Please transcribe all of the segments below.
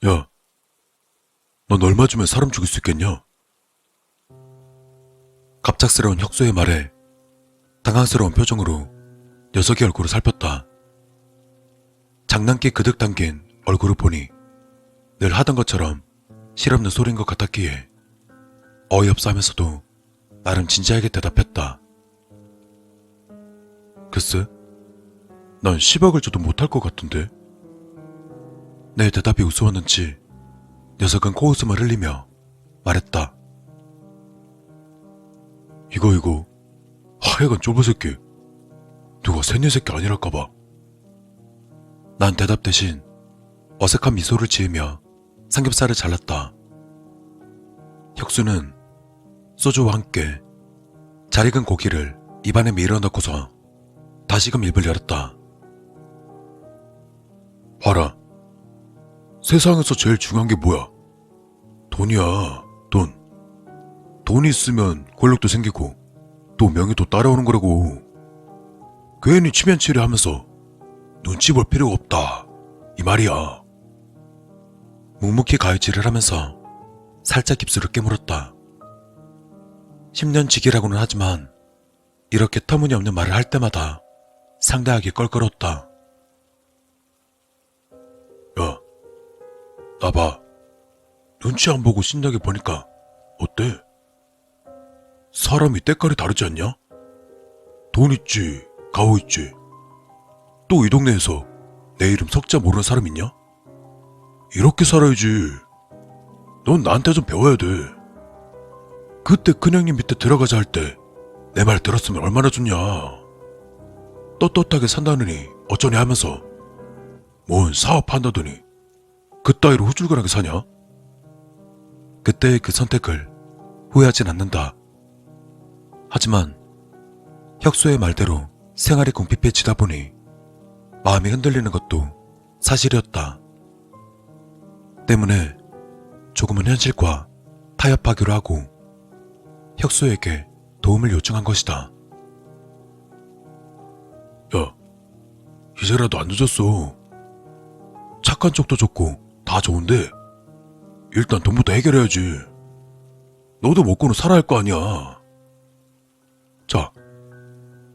야, 넌 얼마 주면 사람 죽일 수 있겠냐? 갑작스러운 혁수의 말에 당황스러운 표정으로 녀석의 얼굴을 살폈다. 장난기 그득 담긴 얼굴을 보니 늘 하던 것처럼 실없는 소리인 것 같았기에 어이없어 하면서도 나름 진지하게 대답했다. 글쎄, 난 10억을 줘도 못할 것 같은데. 내 대답이 우스웠는지 녀석은 코웃음을 흘리며 말했다. 이거 하여간 쫄보 새끼. 누가 새끼 새끼 아니랄까봐. 난 대답 대신 어색한 미소를 지으며 삼겹살을 잘랐다. 혁수는 소주와 함께 잘 익은 고기를 입안에 밀어넣고서 다시금 입을 열었다. 봐라. 세상에서 제일 중요한 게 뭐야? 돈이야, 돈. 돈이 있으면 권력도 생기고 또 명예도 따라오는 거라고. 괜히 치면치려 하면서 눈치 볼 필요가 없다, 이 말이야. 묵묵히 가위질을 하면서 살짝 입술을 깨물었다. 10년 지기라고는 하지만 이렇게 터무니없는 말을 할 때마다 상당하게 껄끄러웠다. 야, 나봐. 눈치 안 보고 신나게 보니까 어때? 사람이 때깔이 다르지 않냐? 돈 있지, 가오 있지. 또 이 동네에서 내 이름 석자 모르는 사람 있냐? 이렇게 살아야지. 넌 나한테 좀 배워야 돼. 그때 큰형님 밑에 들어가자 할 때 내 말 들었으면 얼마나 좋냐. 떳떳하게 산다느니 어쩌냐 하면서 뭔 사업한다더니 그따위로 후줄근하게 사냐? 그때의 그 선택을 후회하진 않는다. 하지만 혁수의 말대로 생활이 궁핍해지다 보니 마음이 흔들리는 것도 사실이었다. 때문에 조금은 현실과 타협하기로 하고 혁수에게 도움을 요청한 것이다. 야, 이제라도 안 늦었어. 착한 척도 좋고 다 좋은데 일단 돈부터 해결해야지. 너도 먹고는 살아야 할 거 아니야. 자,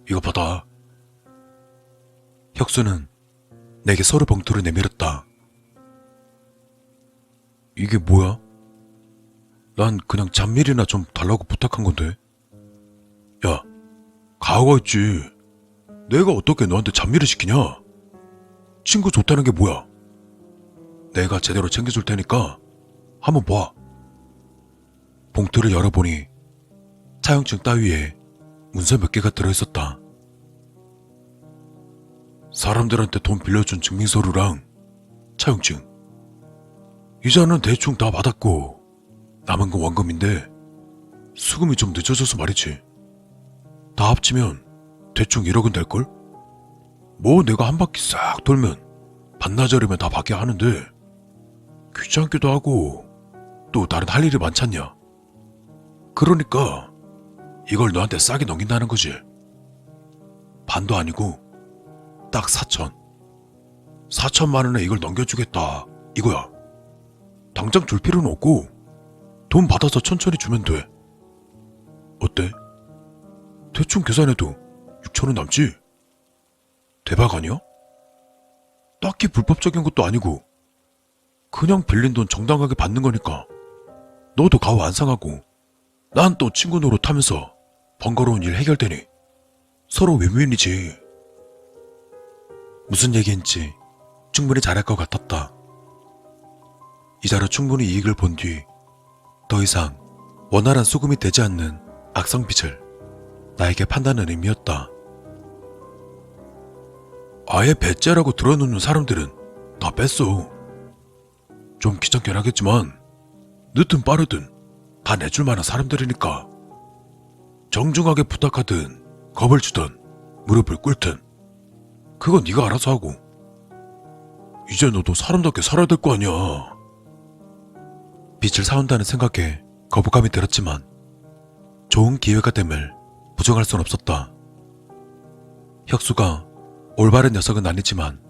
이거 받아. 혁수는 내게 서류 봉투를 내밀었다. 이게 뭐야? 난 그냥 잔밀이나 좀 달라고 부탁한 건데. 야, 가오가 있지. 내가 어떻게 너한테 잔밀을 시키냐? 친구 좋다는 게 뭐야? 내가 제대로 챙겨줄 테니까 한번 봐. 봉투를 열어보니 차용증 따위에 문서 몇 개가 들어있었다. 사람들한테 돈 빌려준 증명서류랑 차용증. 이자는 대충 다 받았고 남은 건 원금인데 수금이 좀 늦어져서 말이지. 다 합치면 대충 1억은 될걸? 뭐 내가 한 바퀴 싹 돌면 반나절이면 다 받게 하는데 귀찮기도 하고 또 다른 할 일이 많잖냐. 그러니까 이걸 너한테 싸게 넘긴다는 거지. 반도 아니고 딱 4천만 원에 이걸 넘겨주겠다 이거야. 당장 줄 필요는 없고 돈 받아서 천천히 주면 돼. 어때? 대충 계산해도 6천원 남지? 대박 아니야? 딱히 불법적인 것도 아니고 그냥 빌린 돈 정당하게 받는 거니까 너도 가오 안 상하고 난 또 친구 노릇하면서 번거로운 일 해결되니 서로 윈윈이지. 무슨 얘기인지 충분히 잘할 것 같았다. 이자로 충분히 이익을 본 뒤 더 이상 원활한 수금이 되지 않는 악성빚을 나에게 판다는 의미였다. 아예 배째라고 들어놓는 사람들은 다 뺐어. 좀 귀찮긴 하겠지만 늦든 빠르든 다 내줄 만한 사람들이니까. 정중하게 부탁하든 겁을 주든 무릎을 꿇든 그건 네가 알아서 하고. 이제 너도 사람답게 살아야 될 거 아니야. 빚을 사온다는 생각에 거부감이 들었지만 좋은 기회가 됨을 부정할 순 없었다. 혁수가 올바른 녀석은 아니지만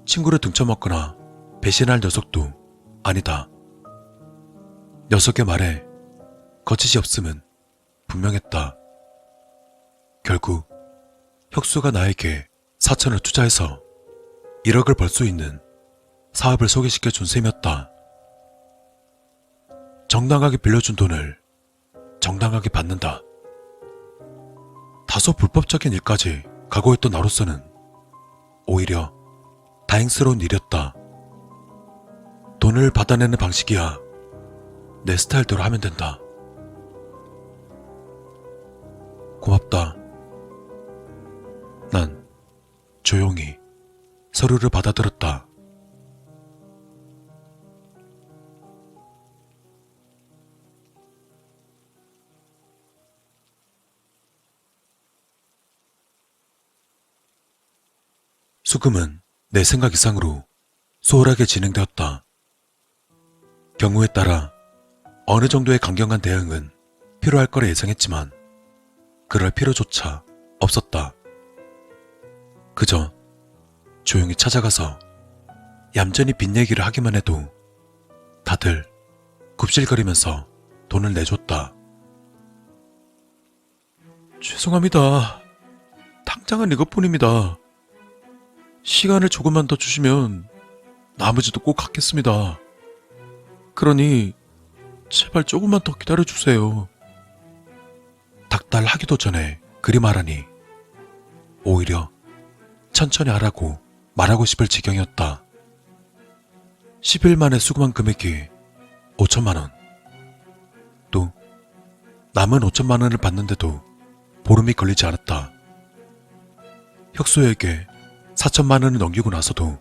친구를 등쳐먹거나 배신할 녀석도 아니다. 녀석의 말에 거짓이 없음은 분명했다. 결국 혁수가 나에게 4천을 투자해서 1억을 벌 수 있는 사업을 소개시켜준 셈이었다. 정당하게 빌려준 돈을 정당하게 받는다. 다소 불법적인 일까지 각오했던 나로서는 오히려 다행스러운 일이었다. 돈을 받아내는 방식이야 내 스타일대로 하면 된다. 고맙다. 난 조용히 서류를 받아들었다. 수금은 내 생각 이상으로 수월하게 진행되었다. 경우에 따라 어느 정도의 강경한 대응은 필요할 거라 예상했지만 그럴 필요조차 없었다. 그저 조용히 찾아가서 얌전히 빚 얘기를 하기만 해도 다들 굽실거리면서 돈을 내줬다. 죄송합니다. 당장은 이것뿐입니다. 시간을 조금만 더 주시면 나머지도 꼭 갚겠습니다. 그러니 제발 조금만 더 기다려주세요. 닥달하기도 전에 그리 말하니 오히려 천천히 하라고 말하고 싶을 지경이었다. 10일 만에 수금한 금액이 5천만 원. 또 남은 5천만 원을 받는데도 보름이 걸리지 않았다. 혁수에게 4천만 원을 넘기고 나서도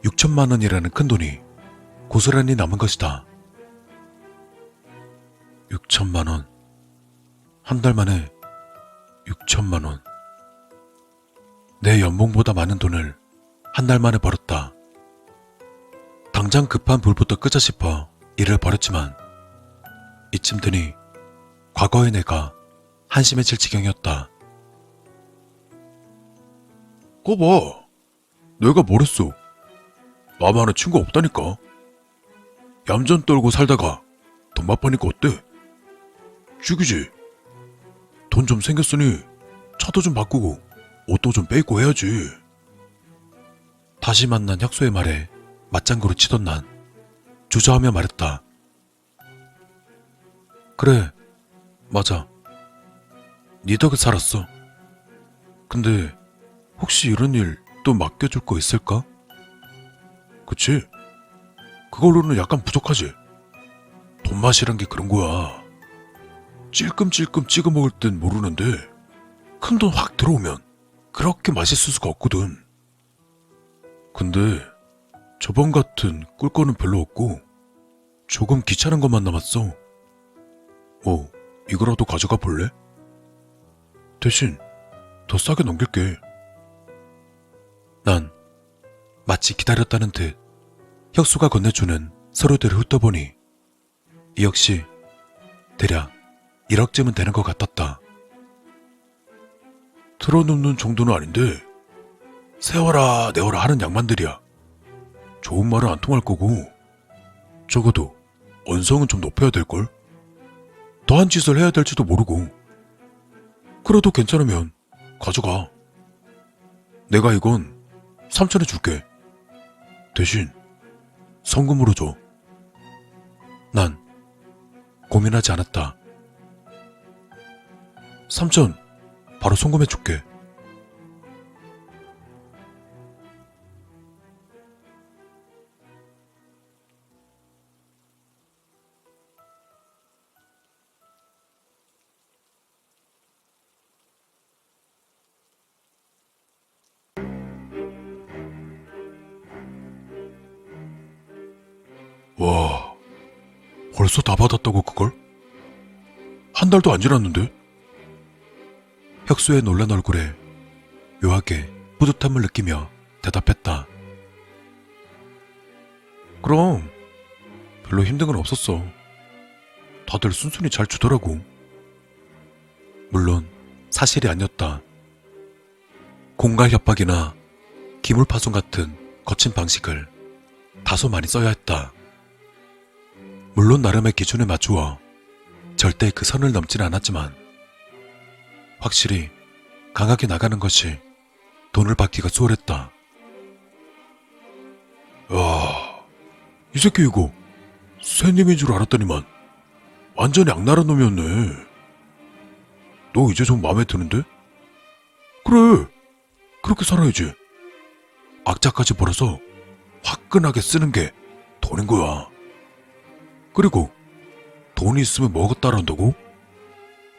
6천만 원이라는 큰 돈이 고스란히 남은 것이다. 6천만 원. 한 달 만에 6천만 원. 내 연봉보다 많은 돈을 한 달 만에 벌었다. 당장 급한 불부터 끄자 싶어 일을 벌였지만 이쯤 되니 과거의 내가 한심해질 지경이었다. 꺼봐. 내가 뭘 했어. 나만의 친구 없다니까. 얌전 떨고 살다가 돈 맛보니까 어때? 죽이지. 돈 좀 생겼으니 차도 좀 바꾸고 옷도 좀 빼입고 해야지. 다시 만난 혁수의 말에 맞장구를 치던 난 주저하며 말했다. 그래, 맞아. 네 덕에 살았어. 근데 혹시 이런 일 또 맡겨줄 거 있을까? 그치? 그걸로는 약간 부족하지. 돈맛이란 게 그런 거야. 찔끔찔끔 찍어 먹을 땐 모르는데 큰 돈 확 들어오면 그렇게 맛있을 수가 없거든. 근데 저번 같은 꿀 거는 별로 없고 조금 귀찮은 것만 남았어. 이거라도 가져가 볼래? 대신 더 싸게 넘길게. 난 마치 기다렸다는 듯 혁수가 건네주는 서류들을 훑어보니 이 역시 대략 1억쯤은 되는 것 같았다. 틀어놓는 정도는 아닌데 세워라 내워라 하는 양반들이야. 좋은 말은 안 통할 거고 적어도 언성은 좀 높여야 될걸? 더한 짓을 해야 될지도 모르고. 그래도 괜찮으면 가져가. 내가 이건 3천에 줄게. 대신 성금으로 줘. 난 고민하지 않았다. 3천 바로 송금해 줄게. 와, 벌써 다 받았다고 그걸? 한 달도 안 지났는데? 혁수의 놀란 얼굴에 묘하게 뿌듯함을 느끼며 대답했다. 그럼 별로 힘든 건 없었어. 다들 순순히 잘 주더라고. 물론 사실이 아니었다. 공갈 협박이나 기물 파손 같은 거친 방식을 다소 많이 써야 했다. 물론 나름의 기준에 맞추어 절대 그 선을 넘진 않았지만 확실히 강하게 나가는 것이 돈을 받기가 수월했다. 야, 이 새끼 이거 새님인 줄 알았더니만 완전히 악랄한 놈이었네. 너 이제 좀 마음에 드는데? 그래, 그렇게 살아야지. 악자까지 벌어서 화끈하게 쓰는 게 돈인 거야. 그리고 돈이 있으면 뭐가 따라온다고?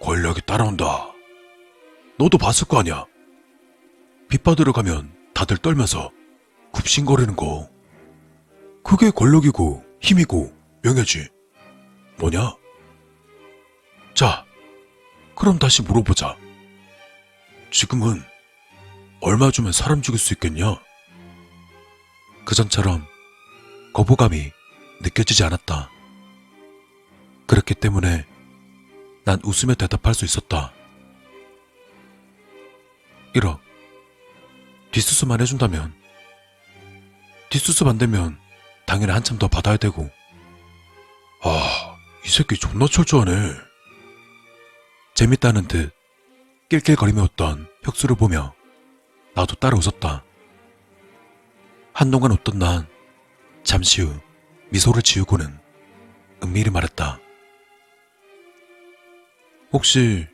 권력이 따라온다. 너도 봤을 거 아니야. 빚 받으러 가면 다들 떨면서 굽신거리는 거. 그게 권력이고 힘이고 명예지. 뭐냐? 자, 그럼 다시 물어보자. 지금은 얼마 주면 사람 죽일 수 있겠냐? 그전처럼 거부감이 느껴지지 않았다. 그렇기 때문에 난 웃으며 대답할 수 있었다. 1억. 뒷수습만 해준다면. 뒷수습 안 되면 당연히 한참 더 받아야 되고. 아, 이 새끼 존나 철저하네. 재밌다는 듯 낄낄거리며 웃던 혁수를 보며 나도 따라 웃었다. 한동안 웃던 난 잠시 후 미소를 지우고는 은밀히 말했다. 혹시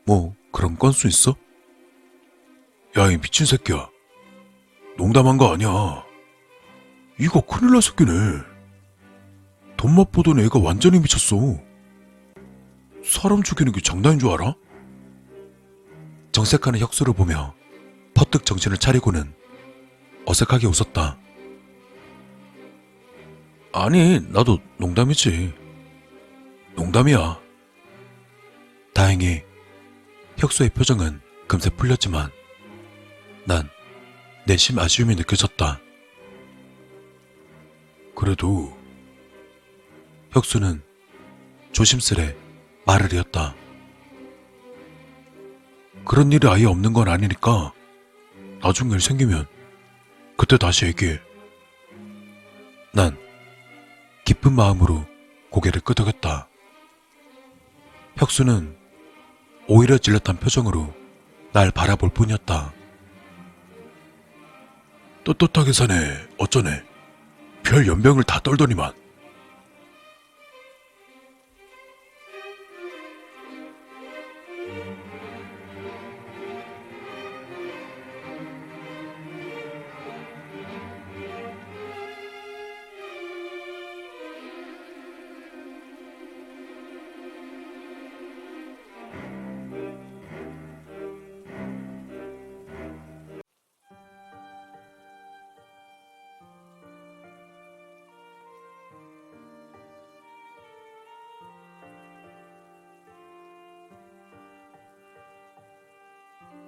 뭐 그런 건수 있어? 야, 이 미친 새끼야. 농담한 거 아니야. 이거 큰일 날 새끼네. 돈맛 보던 애가 완전히 미쳤어. 사람 죽이는 게 장난인 줄 알아? 정색하는 혁수를 보며 퍼뜩 정신을 차리고는 어색하게 웃었다. 아니, 나도 농담이지. 농담이야. 다행히 혁수의 표정은 금세 풀렸지만 난 내심 아쉬움이 느껴졌다. 그래도 혁수는 조심스레 말을 이었다. 그런 일이 아예 없는 건 아니니까 나중에 일 생기면 그때 다시 얘기해. 난 깊은 마음으로 고개를 끄덕였다. 혁수는 오히려 질렸던 표정으로 날 바라볼 뿐이었다. 떳떳하게 사네. 어쩌네. 별 연병을 다 떨더니만.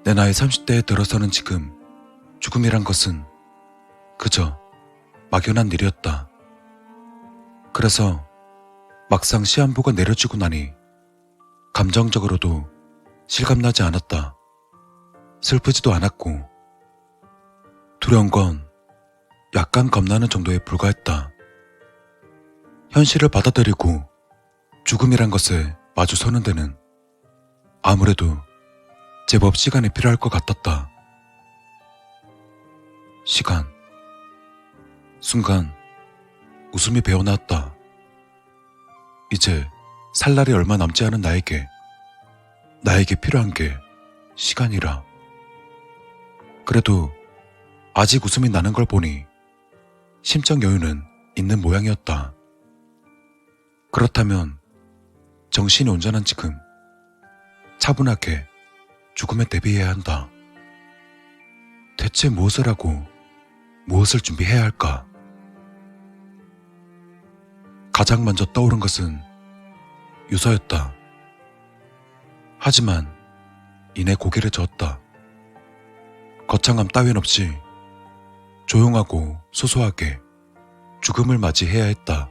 내 나이 30대에 들어서는 지금 죽음이란 것은 그저 막연한 일이었다. 그래서 막상 시한부가 내려지고 나니 감정적으로도 실감나지 않았다. 슬프지도 않았고 두려운 건 약간 겁나는 정도에 불과했다. 현실을 받아들이고 죽음이란 것에 마주서는 데는 아무래도 제법 시간이 필요할 것 같았다. 시간. 순간 웃음이 배어나왔다. 이제 살 날이 얼마 남지 않은 나에게 필요한 게 시간이라. 그래도 아직 웃음이 나는 걸 보니 심적 여유는 있는 모양이었다. 그렇다면 정신이 온전한 지금 차분하게 죽음에 대비해야 한다. 대체 무엇을 하고 무엇을 준비해야 할까? 가장 먼저 떠오른 것은 유서였다. 하지만 이내 고개를 저었다. 거창함 따윈 없이 조용하고 소소하게 죽음을 맞이해야 했다.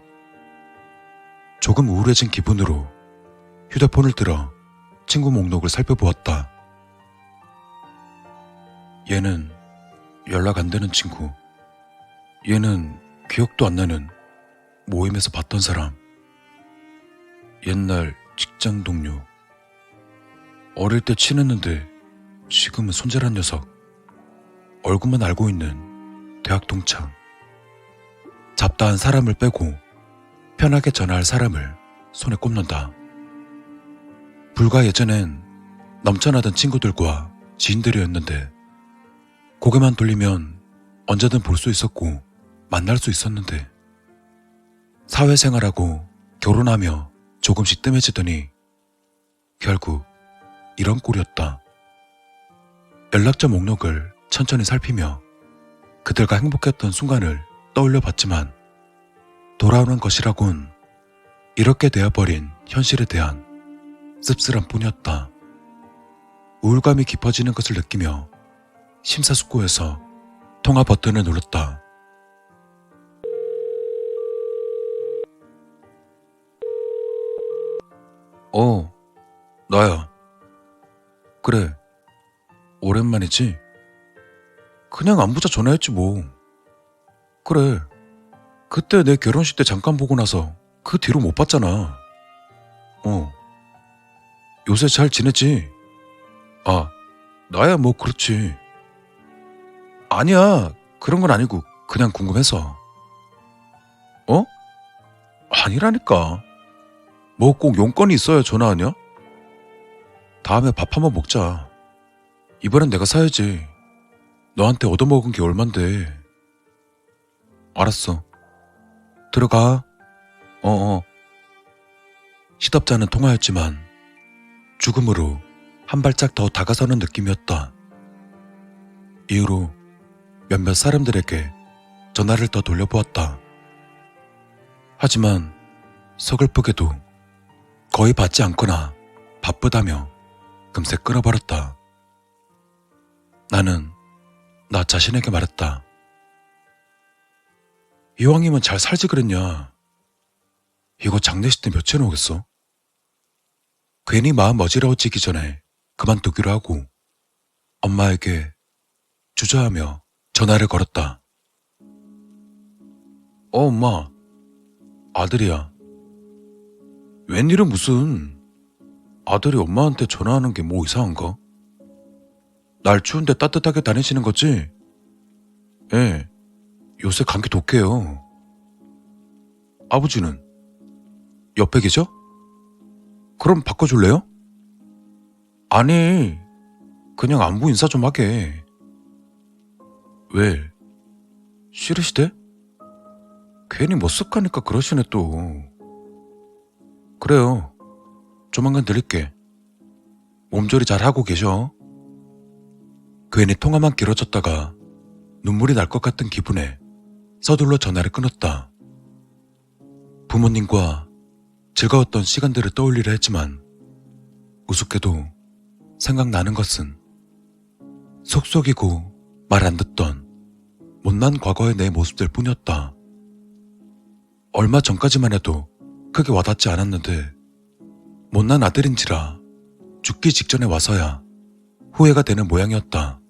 조금 우울해진 기분으로 휴대폰을 들어 친구 목록을 살펴보았다. 얘는 연락 안 되는 친구. 얘는 기억도 안 나는 모임에서 봤던 사람, 옛날 직장 동료, 어릴 때 친했는데 지금은 손절한 녀석, 얼굴만 알고 있는 대학 동창, 잡다한 사람을 빼고 편하게 전화할 사람을 손에 꼽는다. 불과 예전엔 넘쳐나던 친구들과 지인들이었는데 고개만 돌리면 언제든 볼 수 있었고 만날 수 있었는데 사회생활하고 결혼하며 조금씩 뜸해지더니 결국 이런 꼴이었다. 연락처 목록을 천천히 살피며 그들과 행복했던 순간을 떠올려 봤지만 돌아오는 것이라곤 이렇게 되어버린 현실에 대한 씁쓸함 뿐이었다. 우울감이 깊어지는 것을 느끼며 심사숙고해서 통화 버튼을 눌렀다. 나야. 그래, 오랜만이지? 그냥 안부자 전화했지 뭐. 그래, 그때 내 결혼식 때 잠깐 보고 나서 그 뒤로 못 봤잖아. 요새 잘 지냈지? 나야 뭐 그렇지. 아니야, 그런 건 아니고 그냥 궁금해서. 아니라니까. 뭐 꼭 용건이 있어야 전화하냐? 다음에 밥 한번 먹자. 이번엔 내가 사야지. 너한테 얻어먹은 게 얼만데. 알았어. 들어가. 시덥잖은 통화였지만 죽음으로 한 발짝 더 다가서는 느낌이었다. 이후로 몇몇 사람들에게 전화를 더 돌려보았다. 하지만 서글프게도 거의 받지 않거나 바쁘다며 금세 끊어버렸다. 나는 나 자신에게 말했다. 이왕이면 잘 살지 그랬냐. 이거 장례식 때 며칠은 오겠어? 괜히 마음 어지러워지기 전에 그만두기로 하고 엄마에게 주저하며 전화를 걸었다. 엄마. 아들이야. 웬일은 무슨 아들이 엄마한테 전화하는 게 뭐 이상한가? 날 추운데 따뜻하게 다니시는 거지? 예, 요새 감기 독해요. 아버지는? 옆에 계셔? 그럼 바꿔줄래요? 아니, 그냥 안부 인사 좀 하게. 왜? 싫으시대? 괜히 머쓱하니까 그러시네 또. 그래요. 조만간 드릴게. 몸조리 잘 하고 계셔. 괜히 통화만 길어졌다가 눈물이 날 것 같은 기분에 서둘러 전화를 끊었다. 부모님과 즐거웠던 시간들을 떠올리려 했지만 우습게도 생각나는 것은 속속이고 말 안 듣던 못난 과거의 내 모습들 뿐이었다. 얼마 전까지만 해도 크게 와닿지 않았는데 못난 아들인지라 죽기 직전에 와서야 후회가 되는 모양이었다.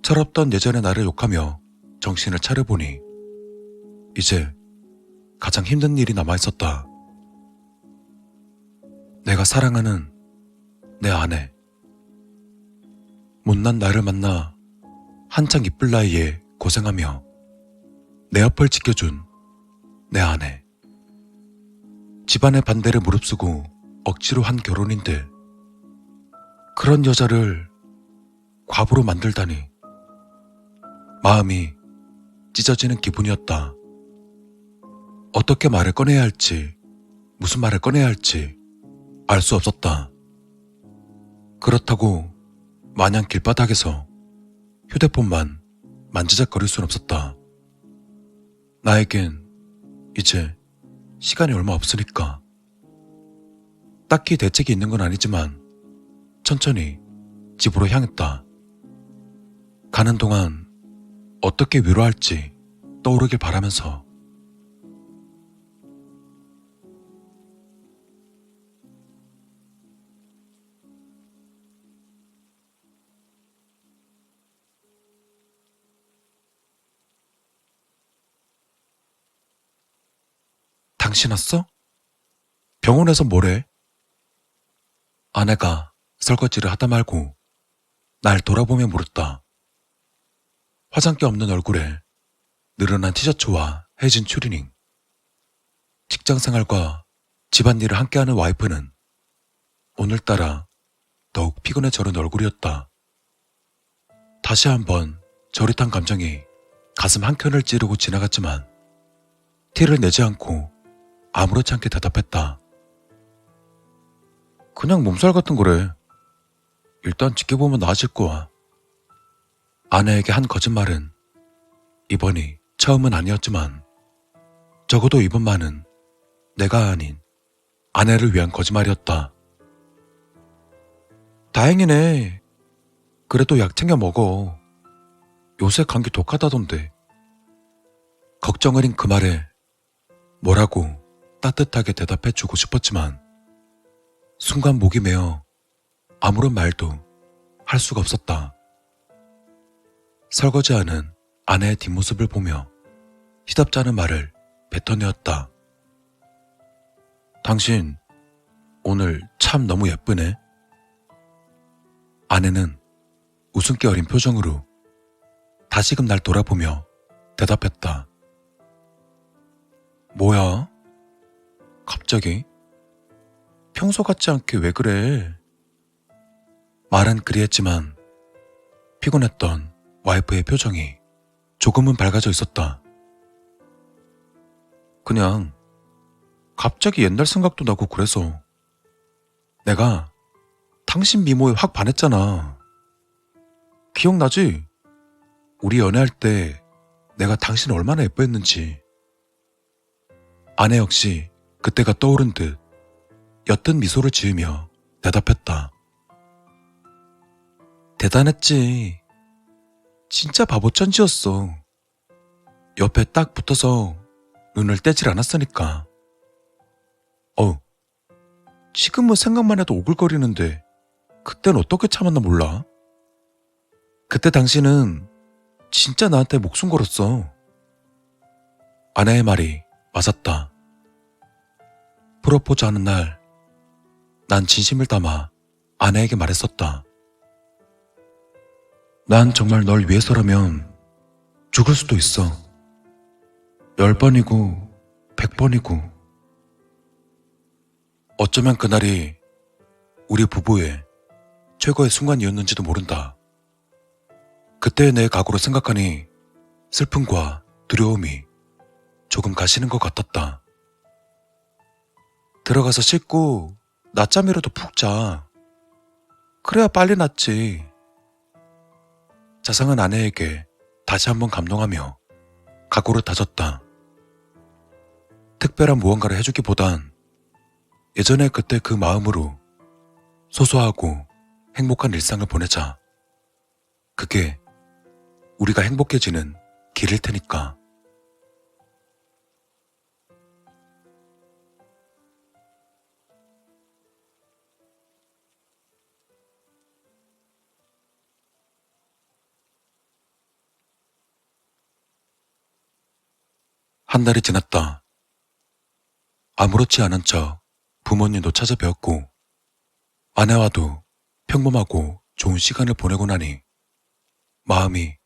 철없던 예전의 나를 욕하며 정신을 차려보니 이제 가장 힘든 일이 남아있었다. 내가 사랑하는 내 아내. 못난 나를 만나 한창 이쁠 나이에 고생하며 내 옆을 지켜준 내 아내. 집안의 반대를 무릅쓰고 억지로 한 결혼인데 그런 여자를 과부로 만들다니 마음이 찢어지는 기분이었다. 어떻게 말을 꺼내야 할지, 무슨 말을 꺼내야 할지 알 수 없었다. 그렇다고 마냥 길바닥에서 휴대폰만 만지작거릴 순 없었다. 나에겐 이제 시간이 얼마 없으니까. 딱히 대책이 있는 건 아니지만 천천히 집으로 향했다. 가는 동안 어떻게 위로할지 떠오르길 바라면서. 당신 왔어? 병원에서 뭐래? 아내가 설거지를 하다 말고 날 돌아보며 물었다. 화장기 없는 얼굴에 늘어난 티셔츠와 해진 추리닝. 직장 생활과 집안일을 함께하는 와이프는 오늘따라 더욱 피곤해 저른 얼굴이었다. 다시 한번 저릿한 감정이 가슴 한켠을 찌르고 지나갔지만 티를 내지 않고 아무렇지 않게 대답했다. 그냥 몸살 같은 거래. 일단 지켜보면 나아질 거야. 아내에게 한 거짓말은 이번이 처음은 아니었지만 적어도 이번만은 내가 아닌 아내를 위한 거짓말이었다. 다행이네. 그래도 약 챙겨 먹어. 요새 감기 독하다던데. 걱정 어린 그 말에 뭐라고 따뜻하게 대답해주고 싶었지만 순간 목이 메어 아무런 말도 할 수가 없었다. 설거지하는 아내의 뒷모습을 보며 시답지 않은 말을 뱉어내었다. 당신 오늘 참 너무 예쁘네. 아내는 웃음기 어린 표정으로 다시금 날 돌아보며 대답했다. 뭐야? 갑자기? 평소 같지 않게 왜 그래? 말은 그리했지만 피곤했던 와이프의 표정이 조금은 밝아져 있었다. 그냥 갑자기 옛날 생각도 나고 그래서 내가 당신 미모에 확 반했잖아. 기억나지? 우리 연애할 때 내가 당신을 얼마나 예뻐했는지. 아내 역시 그때가 떠오른 듯 옅은 미소를 지으며 대답했다. 대단했지. 진짜 바보 천지였어. 옆에 딱 붙어서 눈을 떼질 않았으니까. 지금은 생각만 해도 오글거리는데 그땐 어떻게 참았나 몰라. 그때 당신은 진짜 나한테 목숨 걸었어. 아내의 말이 맞았다. 프로포즈 하는 날, 난 진심을 담아 아내에게 말했었다. 난 정말 널 위해서라면 죽을 수도 있어. 10번이고 100번이고. 어쩌면 그날이 우리 부부의 최고의 순간이었는지도 모른다. 그때의 내 각오로 생각하니 슬픔과 두려움이 조금 가시는 것 같았다. 들어가서 씻고 낮잠이라도 푹 자. 그래야 빨리 낫지. 자상한 아내에게 다시 한번 감동하며 각오를 다졌다. 특별한 무언가를 해주기보단 예전에 그때 그 마음으로 소소하고 행복한 일상을 보내자. 그게 우리가 행복해지는 길일 테니까. 한 달이 지났다. 아무렇지 않은 척 부모님도 찾아뵈었고 아내와도 평범하고 좋은 시간을 보내고 나니 마음이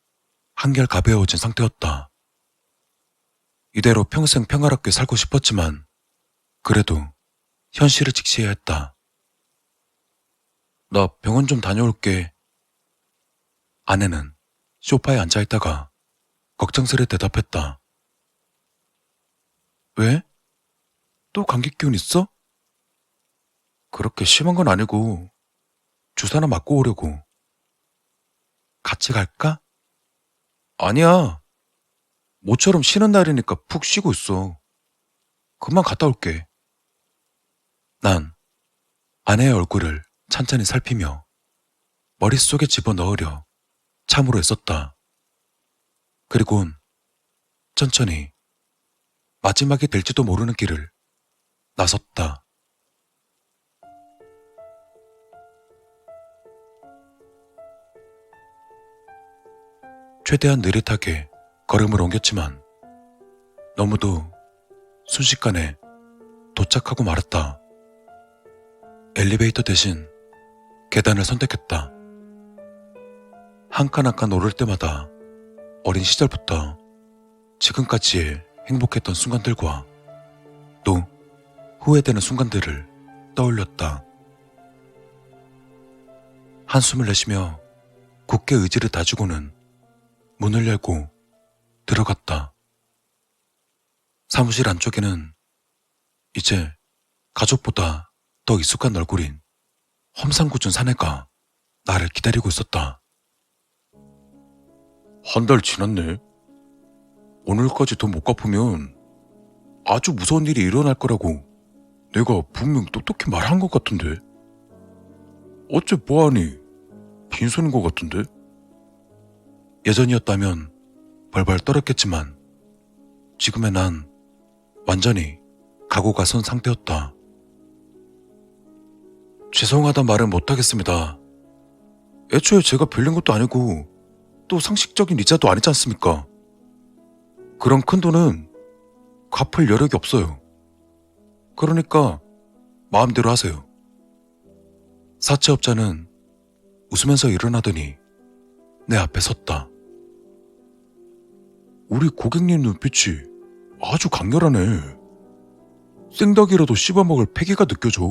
한결 가벼워진 상태였다. 이대로 평생 평화롭게 살고 싶었지만 그래도 현실을 직시해야 했다. 나 병원 좀 다녀올게. 아내는 소파에 앉아있다가 걱정스레 대답했다. 왜? 또 감기 기운 있어? 그렇게 심한 건 아니고 주사나 맞고 오려고. 같이 갈까? 아니야. 모처럼 쉬는 날이니까 푹 쉬고 있어. 금방 갔다 올게. 난 아내의 얼굴을 찬찬히 살피며 머릿속에 집어넣으려 참으로 애썼다. 그리곤 천천히 마지막이 될지도 모르는 길을 나섰다. 최대한 느릿하게 걸음을 옮겼지만 너무도 순식간에 도착하고 말았다. 엘리베이터 대신 계단을 선택했다. 한 칸 한 칸 오를 때마다 어린 시절부터 지금까지의 행복했던 순간들과 또 후회되는 순간들을 떠올렸다. 한숨을 내쉬며 굳게 의지를 다지고는 문을 열고 들어갔다. 사무실 안쪽에는 이제 가족보다 더 익숙한 얼굴인 험상궂은 사내가 나를 기다리고 있었다. 한 달 지났네. 오늘까지 돈 못 갚으면 아주 무서운 일이 일어날 거라고 내가 분명 똑똑히 말한 것 같은데. 어째 보아하니 빈손인 것 같은데? 예전이었다면 벌벌 떨었겠지만 지금의 난 완전히 각오가 선 상태였다. 죄송하단 말은 못하겠습니다. 애초에 제가 빌린 것도 아니고 또 상식적인 이자도 아니지 않습니까? 그런 큰 돈은 갚을 여력이 없어요. 그러니까 마음대로 하세요. 사채업자는 웃으면서 일어나더니 내 앞에 섰다. 우리 고객님 눈빛이 아주 강렬하네. 생닭이라도 씹어먹을 패기가 느껴져.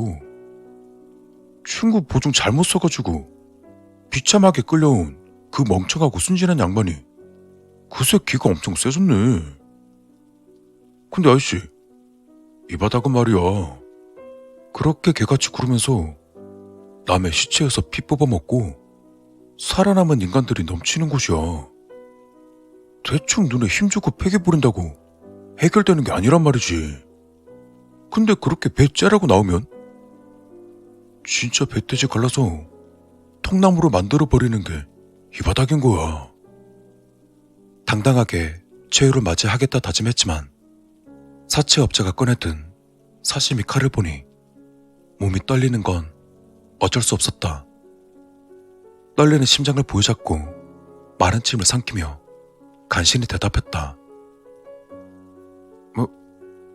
친구 보증 잘못 써가지고 비참하게 끌려온 그 멍청하고 순진한 양반이 그새 기가 엄청 세졌네. 근데 아저씨, 이 바닥은 말이야, 그렇게 개같이 구르면서 남의 시체에서 피 뽑아먹고 살아남은 인간들이 넘치는 곳이야. 대충 눈에 힘주고 패기 부린다고 해결되는 게 아니란 말이지. 근데 그렇게 배 째라고 나오면 진짜 배돼지 갈라서 통나무로 만들어버리는 게 이 바닥인 거야. 당당하게 최후를 맞이하겠다 다짐했지만 사채업자가 꺼내든 사시미 칼을 보니 몸이 떨리는 건 어쩔 수 없었다. 떨리는 심장을 부여잡고 마른 침을 삼키며 간신히 대답했다.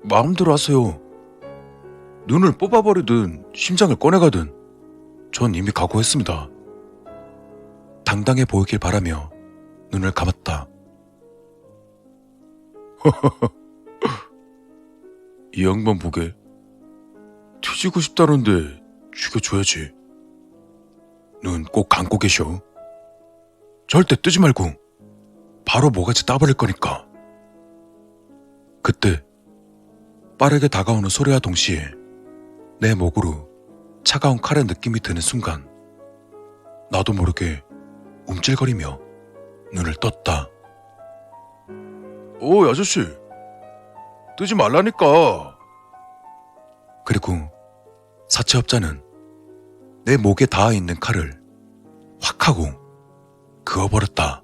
마음대로 하세요. 눈을 뽑아버리든 심장을 꺼내가든 전 이미 각오했습니다. 당당해 보이길 바라며 눈을 감았다. 이 양반 보게 뒤지고 싶다는데 죽여줘야지. 눈 꼭 감고 계셔. 절대 뜨지 말고 바로 모가지 따버릴 거니까. 그때 빠르게 다가오는 소리와 동시에 내 목으로 차가운 칼의 느낌이 드는 순간 나도 모르게 움찔거리며 눈을 떴다. 오, 아저씨, 뜨지 말라니까. 그리고 사채업자는 내 목에 닿아 있는 칼을 확 하고 그어버렸다.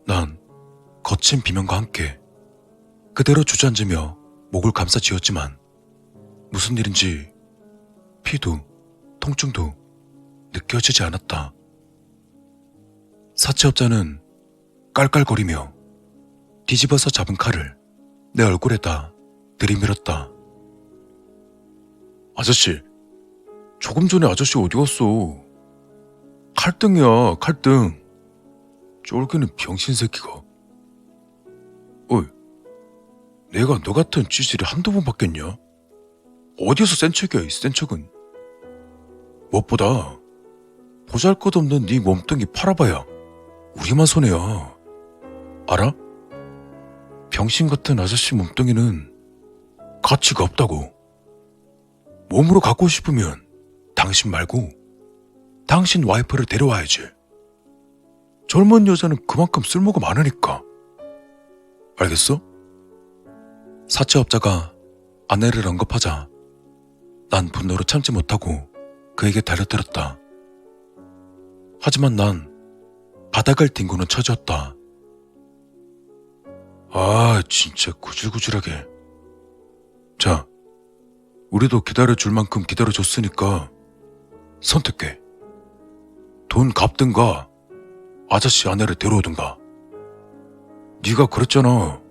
난 거친 비명과 함께 그대로 주저앉으며 목을 감싸쥐었지만 무슨 일인지 피도 통증도 느껴지지 않았다. 사채업자는 깔깔거리며 뒤집어서 잡은 칼을 내 얼굴에다 들이밀었다. 아저씨, 조금 전에 아저씨 어디 갔어? 칼등이야, 칼등. 쫄기는 병신 새끼가. 어이, 내가 너 같은 쥐질이 한두 번 봤겠냐? 어디서 센 척이야, 이 센 척은. 무엇보다 보잘것없는 네 몸뚱이 팔아봐야 우리만 손해야. 알아? 병신 같은 아저씨 몸뚱이는 가치가 없다고. 몸으로 갖고 싶으면 당신 말고 당신 와이프를 데려와야지. 젊은 여자는 그만큼 쓸모가 많으니까. 알겠어? 사채업자가 아내를 언급하자 난 분노를 참지 못하고 그에게 달려들었다. 하지만 난 바닥을 뒹구는 처지였다. 아, 진짜 구질구질하게. 자, 우리도 기다려줄 만큼 기다려줬으니까 선택해. 돈 갚든가 아저씨 아내를 데려오든가. 네가 그랬잖아.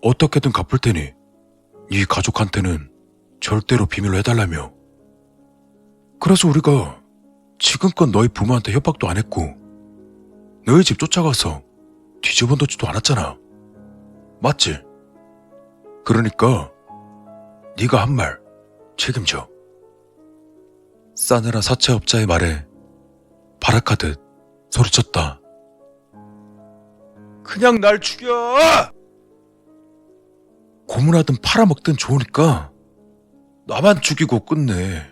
어떻게든 갚을 테니 네 가족한테는 절대로 비밀로 해달라며. 그래서 우리가 지금껏 너희 부모한테 협박도 안 했고 너희 집 쫓아가서 뒤집어놓지도 않았잖아. 맞지? 그러니까 네가 한 말 책임져. 싸늘한 사채업자의 말에 발악하듯 소리쳤다. 그냥 날 죽여! 고문하든 팔아먹든 좋으니까 나만 죽이고 끝내.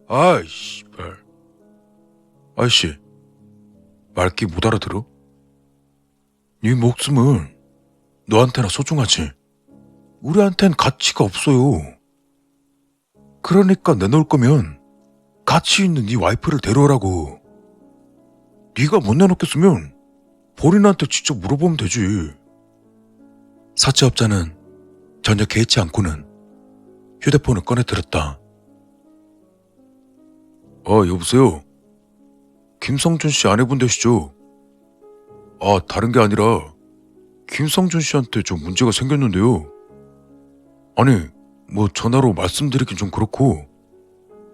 아이씨, 아이씨, 말귀 못 알아들어? 네 목숨은 너한테나 소중하지. 우리한텐 가치가 없어요. 그러니까 내놓을 거면 가치 있는 네 와이프를 데려오라고. 네가 못 내놓겠으면 본인한테 직접 물어보면 되지. 사채업자는 전혀 개의치 않고는 휴대폰을 꺼내 들었다. 여보세요? 김성준 씨 아내분 되시죠? 다른 게 아니라 김성준 씨한테 좀 문제가 생겼는데요. 아니, 뭐 전화로 말씀드리긴 좀 그렇고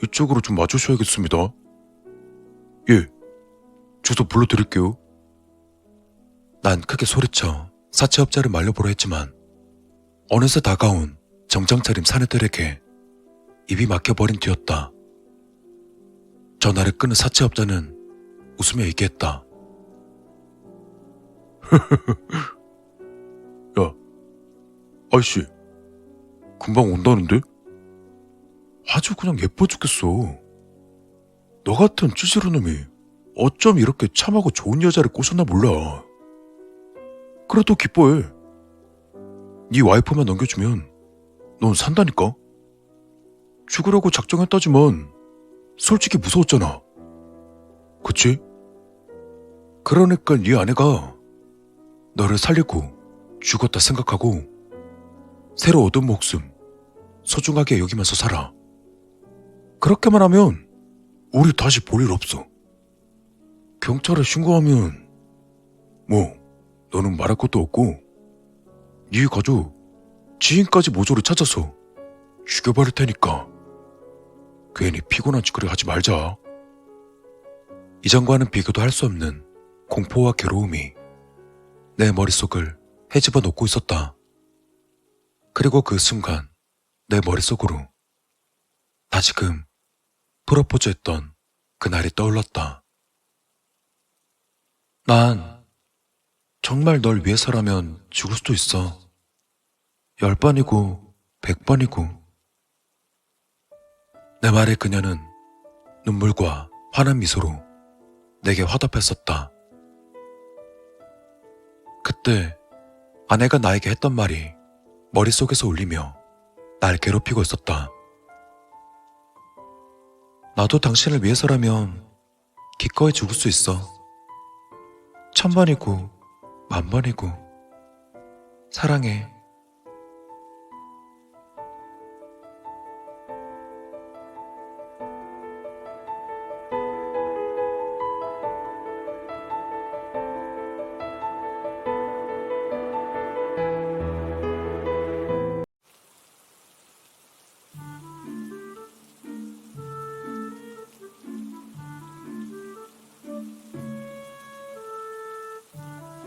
이쪽으로 좀 와주셔야겠습니다. 예, 주소 불러드릴게요. 난 크게 소리쳐 사채업자를 말려보려 했지만 어느새 다가온 정장차림 사내들에게 입이 막혀버린 뒤였다. 전화를 끊은 사채업자는 웃으며 얘기했다. 야, 아이씨, 금방 온다는데? 아주 그냥 예뻐 죽겠어. 너 같은 찌질한 놈이 어쩜 이렇게 참하고 좋은 여자를 꼬셨나 몰라. 그래도 기뻐해. 네 와이프만 넘겨주면 넌 산다니까. 죽으려고 작정했다지만 솔직히 무서웠잖아. 그치? 그러니까 네 아내가 너를 살리고 죽었다 생각하고 새로 얻은 목숨 소중하게 여기면서 살아. 그렇게만 하면 우리 다시 볼 일 없어. 경찰에 신고하면 뭐 너는 말할 것도 없고 네 가족 지인까지 모조리 찾아서 죽여버릴 테니까 괜히 피곤한 짓거리 하지 말자. 이전과는 비교도 할 수 없는 공포와 괴로움이 내 머릿속을 헤집어 놓고 있었다. 그리고 그 순간 내 머릿속으로 다시금 프로포즈했던 그날이 떠올랐다. 난 정말 널 위해서라면 죽을 수도 있어. 10번이고 100번이고. 내 말에 그녀는 눈물과 환한 미소로 내게 화답했었다. 그때 아내가 나에게 했던 말이 머릿속에서 울리며 날 괴롭히고 있었다. 나도 당신을 위해서라면 기꺼이 죽을 수 있어. 1000번이고 10,000번이고 사랑해.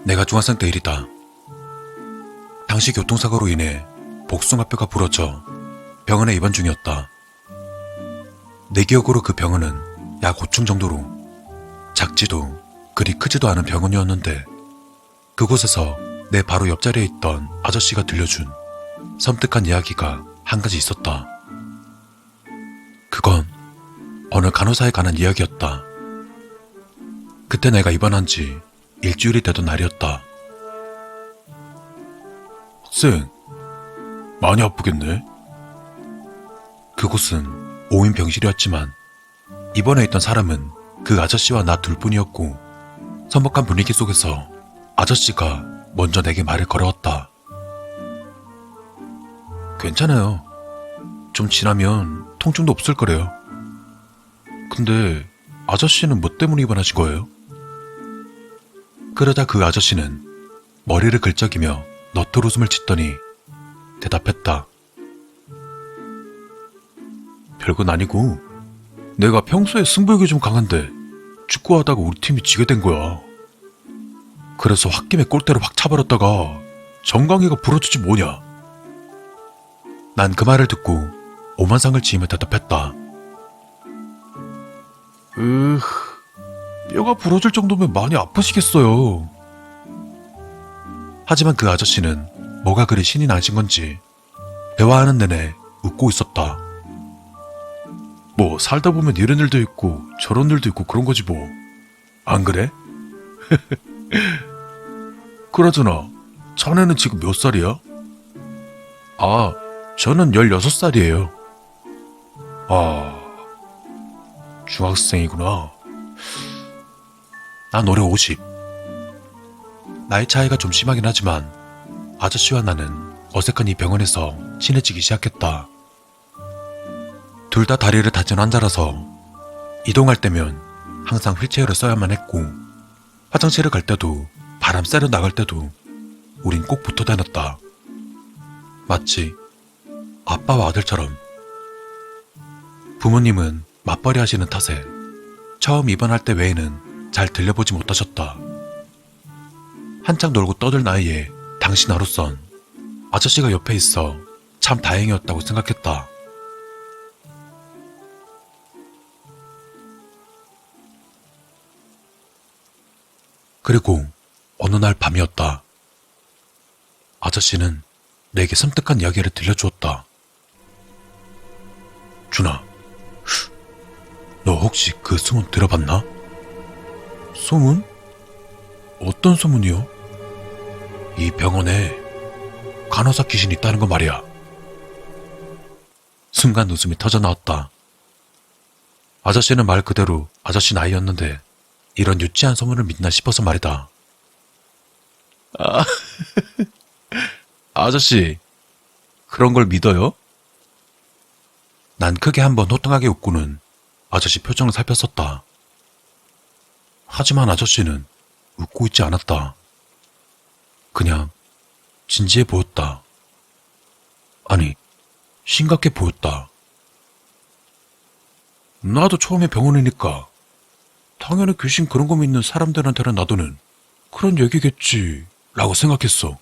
내가 중학생 때 일이다. 당시 교통사고로 인해 복숭아뼈가 부러져 병원에 입원 중이었다. 내 기억으로 그 병원은 약 5층 정도로 작지도 그리 크지도 않은 병원이었는데 그곳에서 내 바로 옆자리에 있던 아저씨가 들려준 섬뜩한 이야기가 한 가지 있었다. 그건 어느 간호사에 관한 이야기였다. 그때 내가 입원한 지 일주일이 되던 날이었다. 학생, 많이 아프겠네? 그곳은 5인 병실이었지만 입원해 있던 사람은 그 아저씨와 나 둘뿐이었고 서먹한 분위기 속에서 아저씨가 먼저 내게 말을 걸어왔다. 괜찮아요. 좀 지나면 통증도 없을 거래요. 근데 아저씨는 뭐 때문에 입원하신 거예요? 그러자 그 아저씨는 머리를 긁적이며 너털 웃음을 짓더니 대답했다. 별건 아니고 내가 평소에 승부욕이 좀 강한데 축구하다가 우리 팀이 지게 된 거야. 그래서 홧김에 골대로 확 차버렸다가 정강이가 부러지지 뭐냐. 난 그 말을 듣고 오만상을 지으며 대답했다. 뼈가 부러질 정도면 많이 아프시겠어요. 하지만 그 아저씨는 뭐가 그리 신이 나신 건지 대화하는 내내 웃고 있었다. 뭐 살다 보면 이런 일도 있고 저런 일도 있고 그런 거지 뭐. 안 그래? 그러잖아. 자네는 지금 몇 살이야? 아, 저는 16살이에요. 아, 중학생이구나. 난 올해 50. 나이 차이가 좀 심하긴 하지만 아저씨와 나는 어색한 이 병원에서 친해지기 시작했다. 둘 다 다리를 다친 환자라서 이동할 때면 항상 휠체어를 써야만 했고 화장실을 갈 때도 바람 쐬러 나갈 때도 우린 꼭 붙어 다녔다. 마치 아빠와 아들처럼. 부모님은 맞벌이 하시는 탓에 처음 입원할 때 외에는 잘 들려보지 못하셨다. 한창 놀고 떠들 나이에 당신 하루선 아저씨가 옆에 있어 참 다행이었다고 생각했다. 그리고 어느 날 밤이었다. 아저씨는 내게 섬뜩한 이야기를 들려주었다. 준아, 너 혹시 그 소문 들어봤나? 소문? 어떤 소문이요? 이 병원에 간호사 귀신이 있다는 거 말이야. 순간 웃음이 터져나왔다. 아저씨는 말 그대로 아저씨 나이였는데 이런 유치한 소문을 믿나 싶어서 말이다. 아, 아저씨, 그런 걸 믿어요? 난 크게 한번 호탕하게 웃고는 아저씨 표정을 살폈었다. 하지만 아저씨는 웃고 있지 않았다. 그냥 진지해 보였다. 아니, 심각해 보였다. 나도 처음에 병원이니까 당연히 귀신 그런 거 믿는 사람들한테는 놔두는 그런 얘기겠지 라고 생각했어.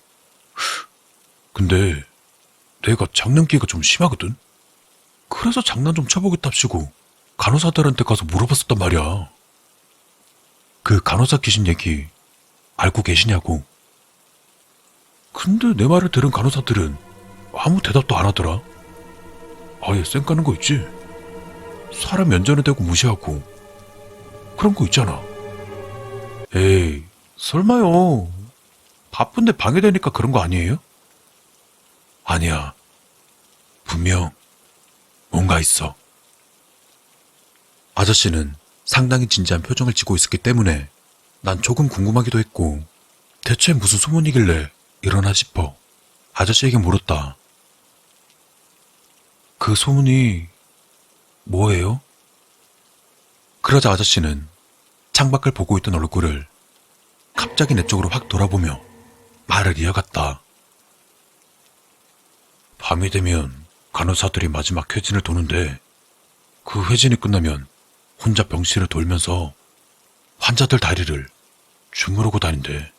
근데 내가 장난기가 좀 심하거든? 그래서 장난 좀 쳐보겠답시고 간호사들한테 가서 물어봤었단 말이야. 그 간호사 귀신 얘기 알고 계시냐고. 근데 내 말을 들은 간호사들은 아무 대답도 안 하더라. 아예 쌩 까는 거 있지? 사람 면전에 대고 무시하고 그런 거 있잖아. 에이, 설마요. 바쁜데 방해되니까 그런 거 아니에요? 아니야. 분명 뭔가 있어. 아저씨는 상당히 진지한 표정을 지고 있었기 때문에 난 조금 궁금하기도 했고 대체 무슨 소문이길래 이러나 싶어 아저씨에게 물었다. 그 소문이 뭐예요? 그러자 아저씨는 창밖을 보고 있던 얼굴을 갑자기 내 쪽으로 확 돌아보며 말을 이어갔다. 밤이 되면 간호사들이 마지막 회진을 도는데 그 회진이 끝나면 혼자 병실을 돌면서 환자들 다리를 주무르고 다닌대.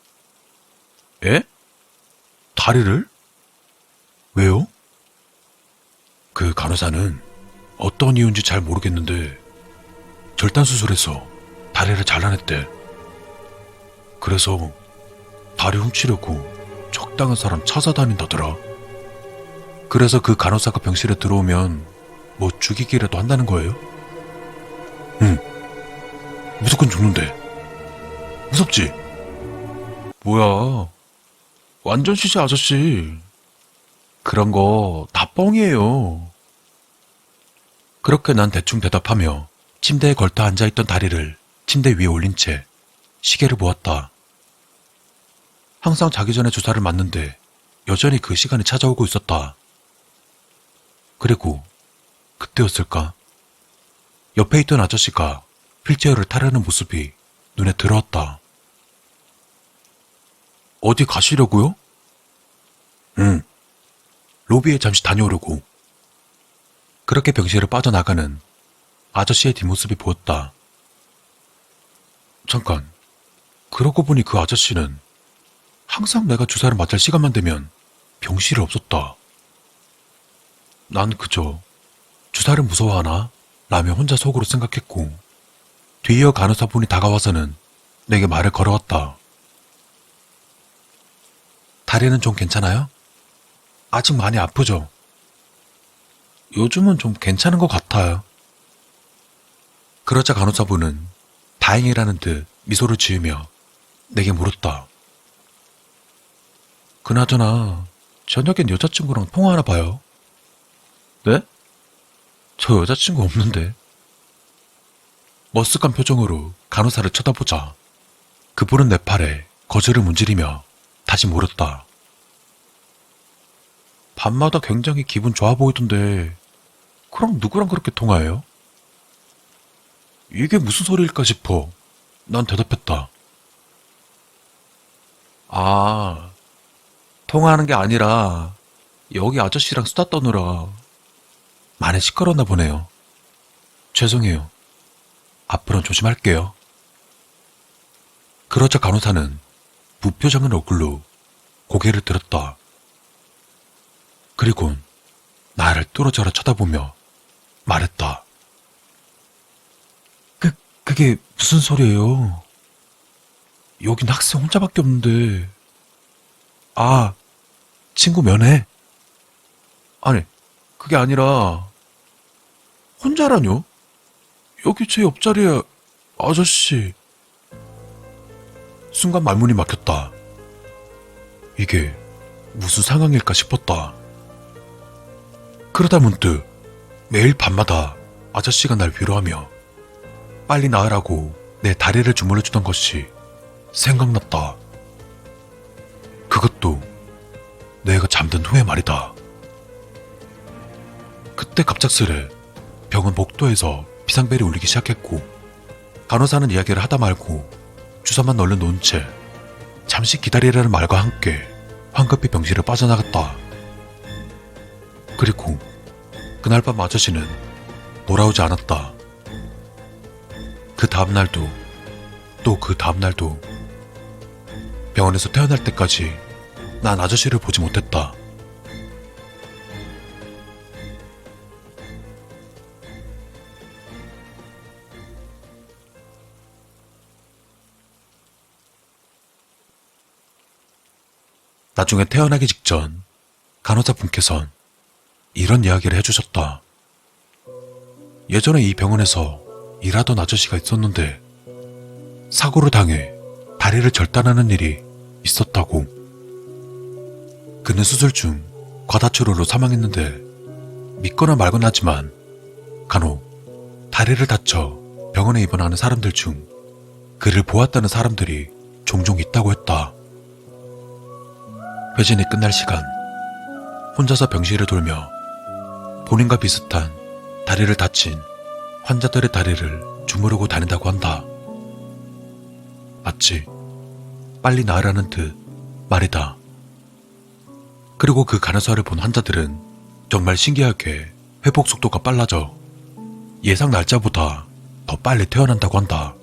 에? 다리를? 왜요? 그 간호사는 어떤 이유인지 잘 모르겠는데 절단수술해서 다리를 잘라냈대. 그래서 다리 훔치려고 적당한 사람 찾아다닌다더라. 그래서 그 간호사가 병실에 들어오면 뭐 죽이기라도 한다는 거예요? 응. 무조건 죽는데. 무섭지? 뭐야. 완전 시시 아저씨. 그런 거 다 뻥이에요. 그렇게 난 대충 대답하며 침대에 걸터 앉아있던 다리를 침대 위에 올린 채 시계를 보았다. 항상 자기 전에 주사를 맞는데 여전히 그 시간이 찾아오고 있었다. 그리고 그때였을까? 옆에 있던 아저씨가 휠체어를 타려는 모습이 눈에 들어왔다. 어디 가시려고요? 응. 로비에 잠시 다녀오려고. 그렇게 병실을 빠져나가는 아저씨의 뒷모습이 보였다. 잠깐, 그러고 보니 그 아저씨는 항상 내가 주사를 맞을 시간만 되면 병실에 없었다. 난 그저 주사를 무서워하나? 라며 혼자 속으로 생각했고, 뒤이어 간호사분이 다가와서는 내게 말을 걸어왔다. 다리는 좀 괜찮아요? 아직 많이 아프죠? 요즘은 좀 괜찮은 것 같아요. 그러자 간호사분은 다행이라는 듯 미소를 지으며 내게 물었다. 그나저나 저녁엔 여자친구랑 통화하나 봐요. 네? 저 여자친구 없는데. 머쓱한 표정으로 간호사를 쳐다보자 그분은 내 팔에 거즈를 문지르며 다시 물었다. 밤마다 굉장히 기분 좋아 보이던데 그럼 누구랑 그렇게 통화해요? 이게 무슨 소리일까 싶어 난 대답했다. 아, 통화하는 게 아니라 여기 아저씨랑 수다 떠느라 많이 시끄러웠나 보네요. 죄송해요. 앞으로는 조심할게요. 그러자 간호사는 무표정한 얼굴로 고개를 들었다. 그리곤 나를 뚫어져라 쳐다보며 말했다. 그게 무슨 소리예요? 여긴 학생 혼자밖에 없는데. 아, 친구 면회? 아니, 그게 아니라 혼자라뇨? 여기 제 옆자리에 아저씨. 순간 말문이 막혔다. 이게 무슨 상황일까 싶었다. 그러다 문득 매일 밤마다 아저씨가 날 위로하며 빨리 나으라고 내 다리를 주물러주던 것이 생각났다. 그것도 내가 잠든 후에 말이다. 그때 갑작스레 병원 복도에서 비상벨이 울리기 시작했고 간호사는 이야기를 하다 말고 주사만 얼른 놓은 채 잠시 기다리라는 말과 함께 황급히 병실을 빠져나갔다. 그리고 그날 밤 아저씨는 돌아오지 않았다. 그 다음날도 또 그 다음날도 병원에서 퇴원할 때까지 난 아저씨를 보지 못했다. 나중에 퇴원하기 직전 간호사분께선 이런 이야기를 해주셨다. 예전에 이 병원에서 일하던 아저씨가 있었는데 사고를 당해 다리를 절단하는 일이 있었다고. 그는 수술 중 과다출혈로 사망했는데 믿거나 말거나 하지만 간혹 다리를 다쳐 병원에 입원하는 사람들 중 그를 보았다는 사람들이 종종 있다고 했다. 회진이 끝날 시간 혼자서 병실을 돌며 본인과 비슷한 다리를 다친 환자들의 다리를 주무르고 다닌다고 한다. 마치 빨리 나으라는 듯 말이다. 그리고 그 간호사를 본 환자들은 정말 신기하게 회복 속도가 빨라져 예상 날짜보다 더 빨리 퇴원한다고 한다.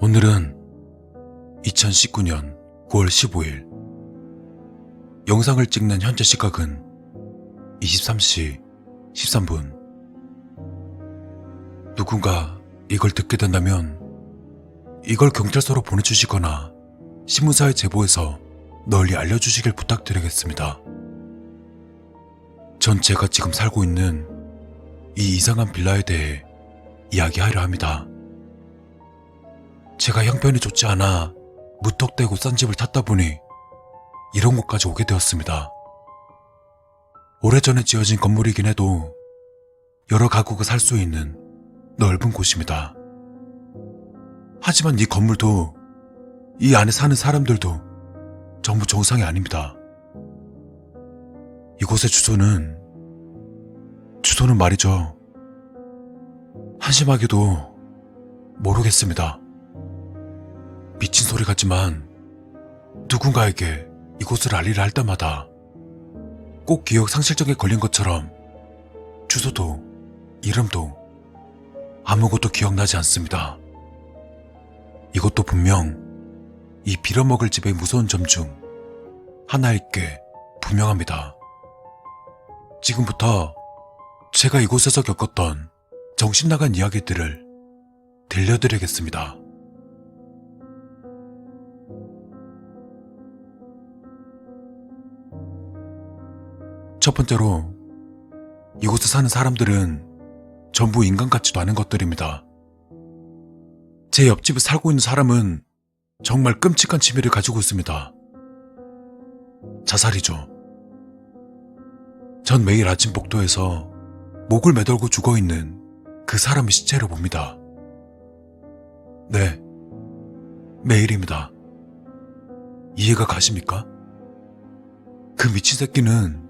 오늘은 2019년 9월 15일. 영상을 찍는 현재 시각은 23시 13분. 누군가 이걸 듣게 된다면 이걸 경찰서로 보내주시거나 신문사에 제보해서 널리 알려주시길 부탁드리겠습니다. 전 제가 지금 살고 있는 이 이상한 빌라에 대해 이야기하려 합니다. 제가 형편이 좋지 않아 무턱대고 싼 집을 찾다 보니 이런 곳까지 오게 되었습니다. 오래전에 지어진 건물이긴 해도 여러 가구가 살 수 있는 넓은 곳입니다. 하지만 이 건물도 이 안에 사는 사람들도 전부 정상이 아닙니다. 이곳의 주소는 말이죠. 한심하게도 모르겠습니다. 미친 소리 같지만 누군가에게 이곳을 알리려 할 때마다 꼭 기억 상실증에 걸린 것처럼 주소도 이름도 아무것도 기억나지 않습니다. 이것도 분명 이 빌어먹을 집의 무서운 점 중 하나일 게 분명합니다. 지금부터 제가 이곳에서 겪었던 정신나간 이야기들을 들려드리겠습니다. 첫 번째로, 이곳에 사는 사람들은 전부 인간 같지도 않은 것들입니다. 제 옆집에 살고 있는 사람은 정말 끔찍한 취미를 가지고 있습니다. 자살이죠. 전 매일 아침 복도에서 목을 매달고 죽어있는 그 사람의 시체를 봅니다. 네, 매일입니다. 이해가 가십니까? 그 미친 새끼는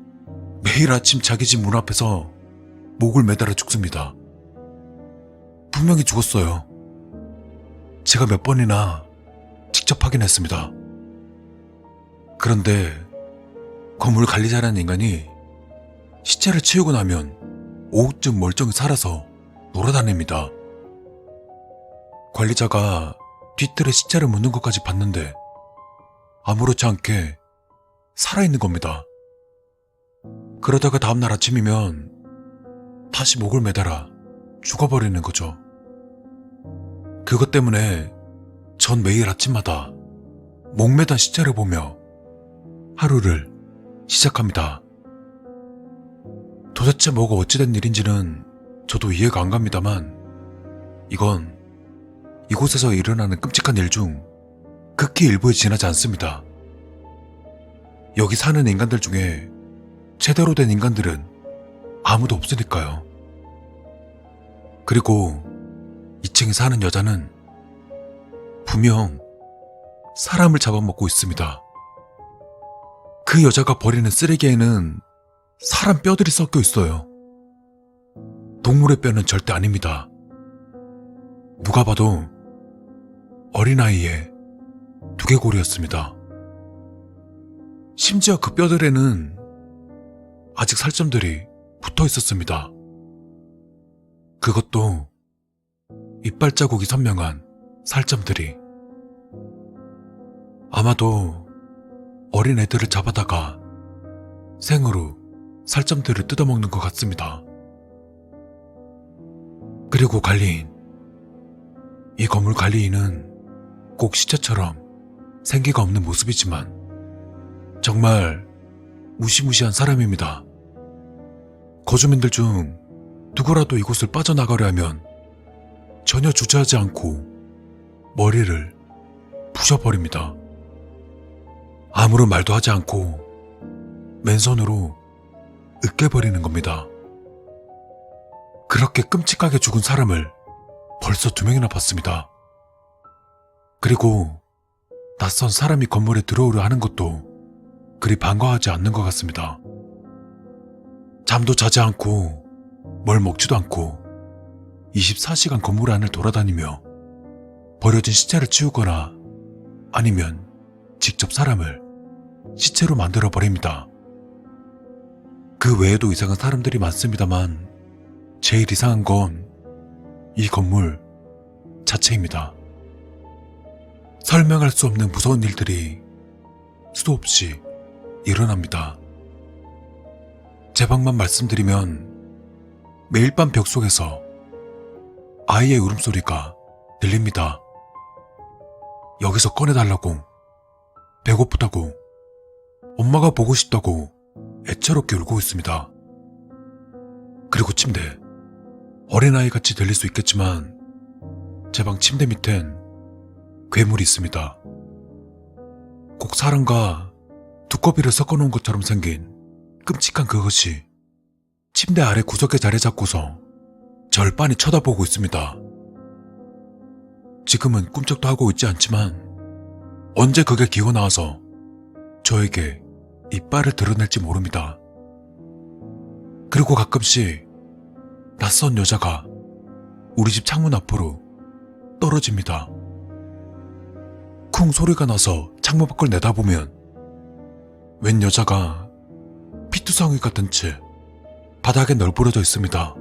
매일 아침 자기 집 문 앞에서 목을 매달아 죽습니다. 분명히 죽었어요. 제가 몇 번이나 직접 확인했습니다. 그런데 건물 관리자라는 인간이 시체를 치우고 나면 오후쯤 멀쩡히 살아서 돌아다닙니다. 관리자가 뒤뜰에 시체를 묻는 것까지 봤는데 아무렇지 않게 살아있는 겁니다. 그러다가 다음날 아침이면 다시 목을 매달아 죽어버리는 거죠. 그것 때문에 전 매일 아침마다 목 매단 시체를 보며 하루를 시작합니다. 도대체 뭐가 어찌된 일인지는 저도 이해가 안 갑니다만 이건 이곳에서 일어나는 끔찍한 일 중 극히 일부에 지나지 않습니다. 여기 사는 인간들 중에 제대로 된 인간들은 아무도 없으니까요. 그리고 2층에 사는 여자는 분명 사람을 잡아먹고 있습니다. 그 여자가 버리는 쓰레기에는 사람 뼈들이 섞여 있어요. 동물의 뼈는 절대 아닙니다. 누가 봐도 어린아이의 두개골이었습니다. 심지어 그 뼈들에는 아직 살점들이 붙어 있었습니다. 그것도 이빨 자국이 선명한 살점들이. 아마도 어린 애들을 잡아다가 생으로 살점들을 뜯어먹는 것 같습니다. 그리고 관리인. 이 건물 관리인은 꼭 시체처럼 생기가 없는 모습이지만 정말 무시무시한 사람입니다. 거주민들 중 누구라도 이곳을 빠져나가려 하면 전혀 주저하지 않고 머리를 부셔버립니다. 아무런 말도 하지 않고 맨손으로 으깨버리는 겁니다. 그렇게 끔찍하게 죽은 사람을 벌써 2명이나 봤습니다. 그리고 낯선 사람이 건물에 들어오려 하는 것도 그리 반가워하지 않는 것 같습니다. 잠도 자지 않고 뭘 먹지도 않고 24시간 건물 안을 돌아다니며 버려진 시체를 치우거나 아니면 직접 사람을 시체로 만들어 버립니다. 그 외에도 이상한 사람들이 많습니다만 제일 이상한 건 이 건물 자체입니다. 설명할 수 없는 무서운 일들이 수도 없이 일어납니다. 제 방만 말씀드리면 매일 밤 벽 속에서 아이의 울음소리가 들립니다. 여기서 꺼내달라고, 배고프다고, 엄마가 보고 싶다고 애처롭게 울고 있습니다. 그리고 침대, 어린아이같이 들릴 수 있겠지만 제 방 침대 밑엔 괴물이 있습니다. 꼭 사람과 두꺼비를 섞어놓은 것처럼 생긴 끔찍한 그것이 침대 아래 구석에 자리 잡고서 절 빤히 쳐다보고 있습니다. 지금은 꿈쩍도 하고 있지 않지만 언제 그게 기어 나와서 저에게 이빨을 드러낼지 모릅니다. 그리고 가끔씩 낯선 여자가 우리 집 창문 앞으로 떨어집니다. 쿵 소리가 나서 창문 밖을 내다보면 웬 여자가 피투성이 같은 채 바닥에 널브러져 있습니다.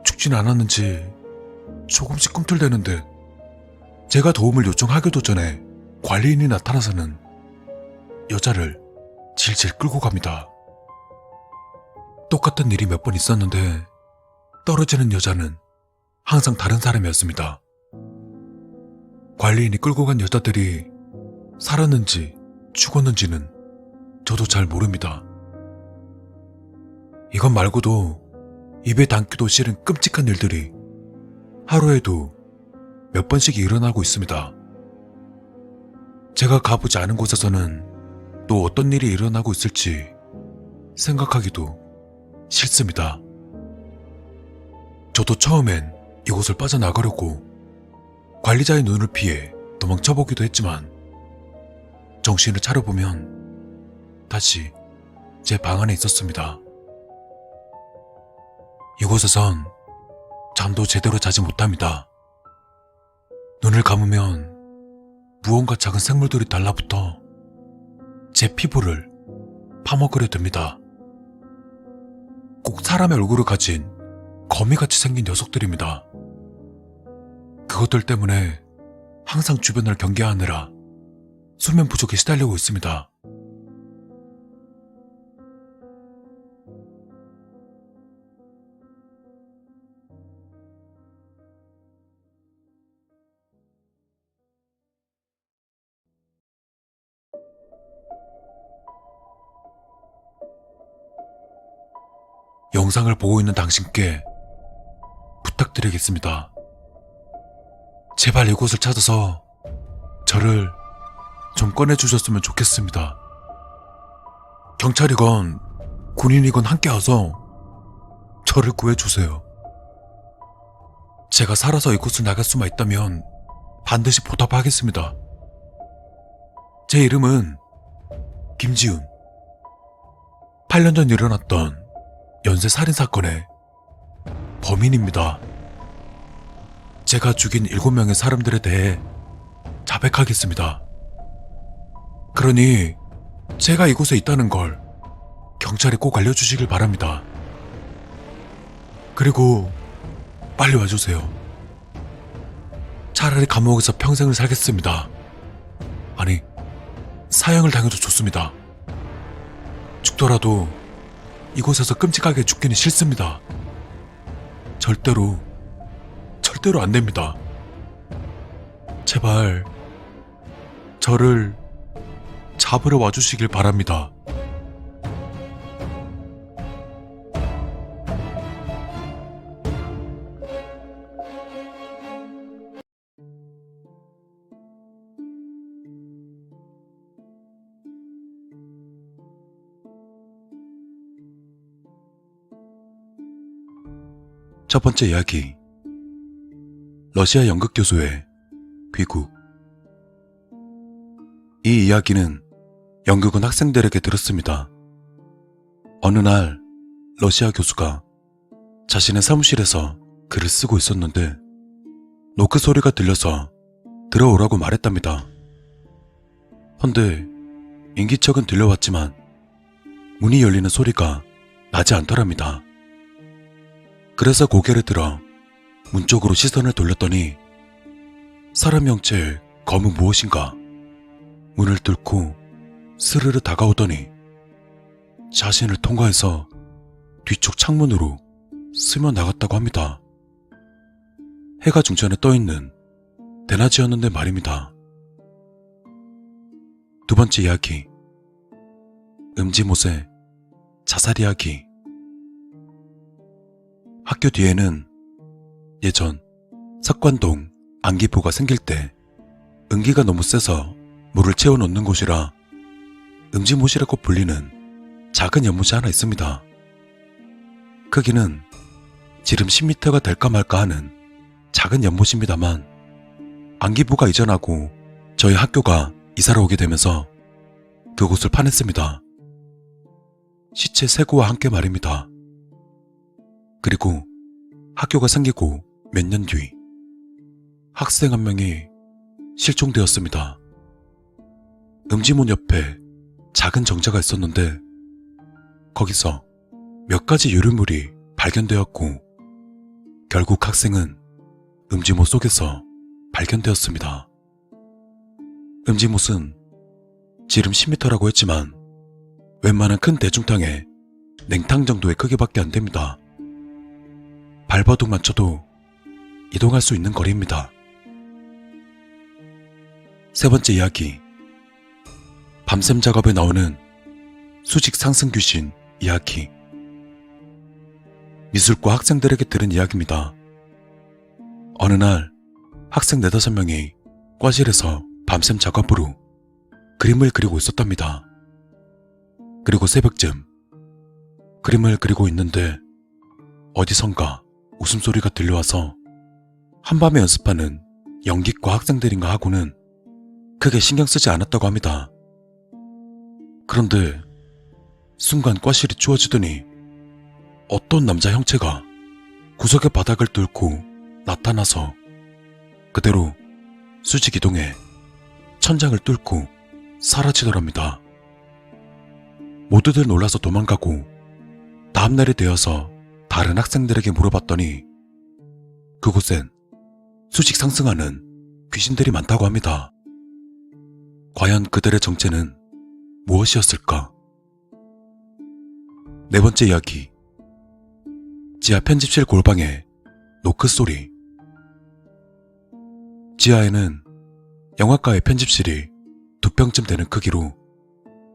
죽진 않았는지 조금씩 꿈틀대는 듯 제가 도움을 요청하기도 전에 관리인이 나타나서는 여자를 질질 끌고 갑니다. 똑같은 일이 몇 번 있었는데 떨어지는 여자는 항상 다른 사람이었습니다. 관리인이 끌고 간 여자들이 살았는지 죽었는지는 저도 잘 모릅니다. 이것 말고도 입에 담기도 싫은 끔찍한 일들이 하루에도 몇 번씩 일어나고 있습니다. 제가 가보지 않은 곳에서는 또 어떤 일이 일어나고 있을지 생각하기도 싫습니다. 저도 처음엔 이곳을 빠져나가려고 관리자의 눈을 피해 도망쳐보기도 했지만 정신을 차려보면 다시 제 방 안에 있었습니다. 이곳에선 잠도 제대로 자지 못합니다. 눈을 감으면 무언가 작은 생물들이 달라붙어 제 피부를 파먹으려 듭니다. 꼭 사람의 얼굴을 가진 거미같이 생긴 녀석들입니다. 그것들 때문에 항상 주변을 경계하느라 수면 부족에 시달리고 있습니다. 영상을 보고 있는 당신께 부탁드리겠습니다. 제발 이곳을 찾아서 저를 좀 꺼내주셨으면 좋겠습니다. 경찰이건 군인이건 함께 와서 저를 구해주세요. 제가 살아서 이곳을 나갈 수만 있다면 반드시 보답하겠습니다. 제 이름은 김지훈. 8년 전 일어났던 연쇄 살인사건의 범인입니다. 제가 죽인 7명의 사람들에 대해 자백하겠습니다. 그러니 제가 이곳에 있다는 걸 경찰에 꼭 알려주시길 바랍니다. 그리고 빨리 와주세요. 차라리 감옥에서 평생을 살겠습니다. 아니, 사형을 당해도 좋습니다. 죽더라도 이곳에서 끔찍하게 죽기는 싫습니다. 절대로 안 됩니다. 제발 저를 잡으러 와주시길 바랍니다. 첫 번째 이야기, 러시아 연극 교수의 귀국. 이 이야기는 연극원 학생들에게 들었습니다. 어느 날 러시아 교수가 자신의 사무실에서 글을 쓰고 있었는데 노크 소리가 들려서 들어오라고 말했답니다. 헌데 인기척은 들려왔지만 문이 열리는 소리가 나지 않더랍니다. 그래서 고개를 들어 문 쪽으로 시선을 돌렸더니 사람 형체의 검은 무엇인가 문을 뚫고 스르르 다가오더니 자신을 통과해서 뒤쪽 창문으로 스며 나갔다고 합니다. 해가 중천에 떠있는 대낮이었는데 말입니다. 두 번째 이야기, 음지못의 자살 이야기. 학교 뒤에는 예전 석관동 안기부가 생길 때 은기가 너무 세서 물을 채워놓는 곳이라 음지못이라고 불리는 작은 연못이 하나 있습니다. 크기는 지름 10m가 될까 말까 하는 작은 연못입니다만 안기부가 이전하고 저희 학교가 이사를 오게 되면서 그곳을 파냈습니다. 시체 3구와 함께 말입니다. 그리고 학교가 생기고 몇 년 뒤 학생 한 명이 실종되었습니다. 음지문 옆에 작은 정자가 있었는데 거기서 몇 가지 유류물이 발견되었고 결국 학생은 음지못 속에서 발견되었습니다. 음지못은 지름 10m라고 했지만 웬만한 큰 대중탕의 냉탕 정도의 크기밖에 안 됩니다. 발버둥만 쳐도 이동할 수 있는 거리입니다. 세 번째 이야기. 밤샘 작업에 나오는 수직 상승 귀신 이야기. 미술과 학생들에게 들은 이야기입니다. 어느 날 학생 4-5명이 과실에서 밤샘 작업으로 그림을 그리고 있었답니다. 그리고 새벽쯤 그림을 그리고 있는데 어디선가 웃음소리가 들려와서 한밤에 연습하는 연기과 학생들인가 하고는 크게 신경 쓰지 않았다고 합니다. 그런데 순간 과실이 추워지더니 어떤 남자 형체가 구석의 바닥을 뚫고 나타나서 그대로 수직 이동해 천장을 뚫고 사라지더랍니다. 모두들 놀라서 도망가고 다음날이 되어서 다른 학생들에게 물어봤더니 그곳엔 수직 상승하는 귀신들이 많다고 합니다. 과연 그들의 정체는 무엇이었을까? 네 번째 이야기. 지하 편집실 골방의 노크 소리. 지하에는 영화과의 편집실이 2평쯤 되는 크기로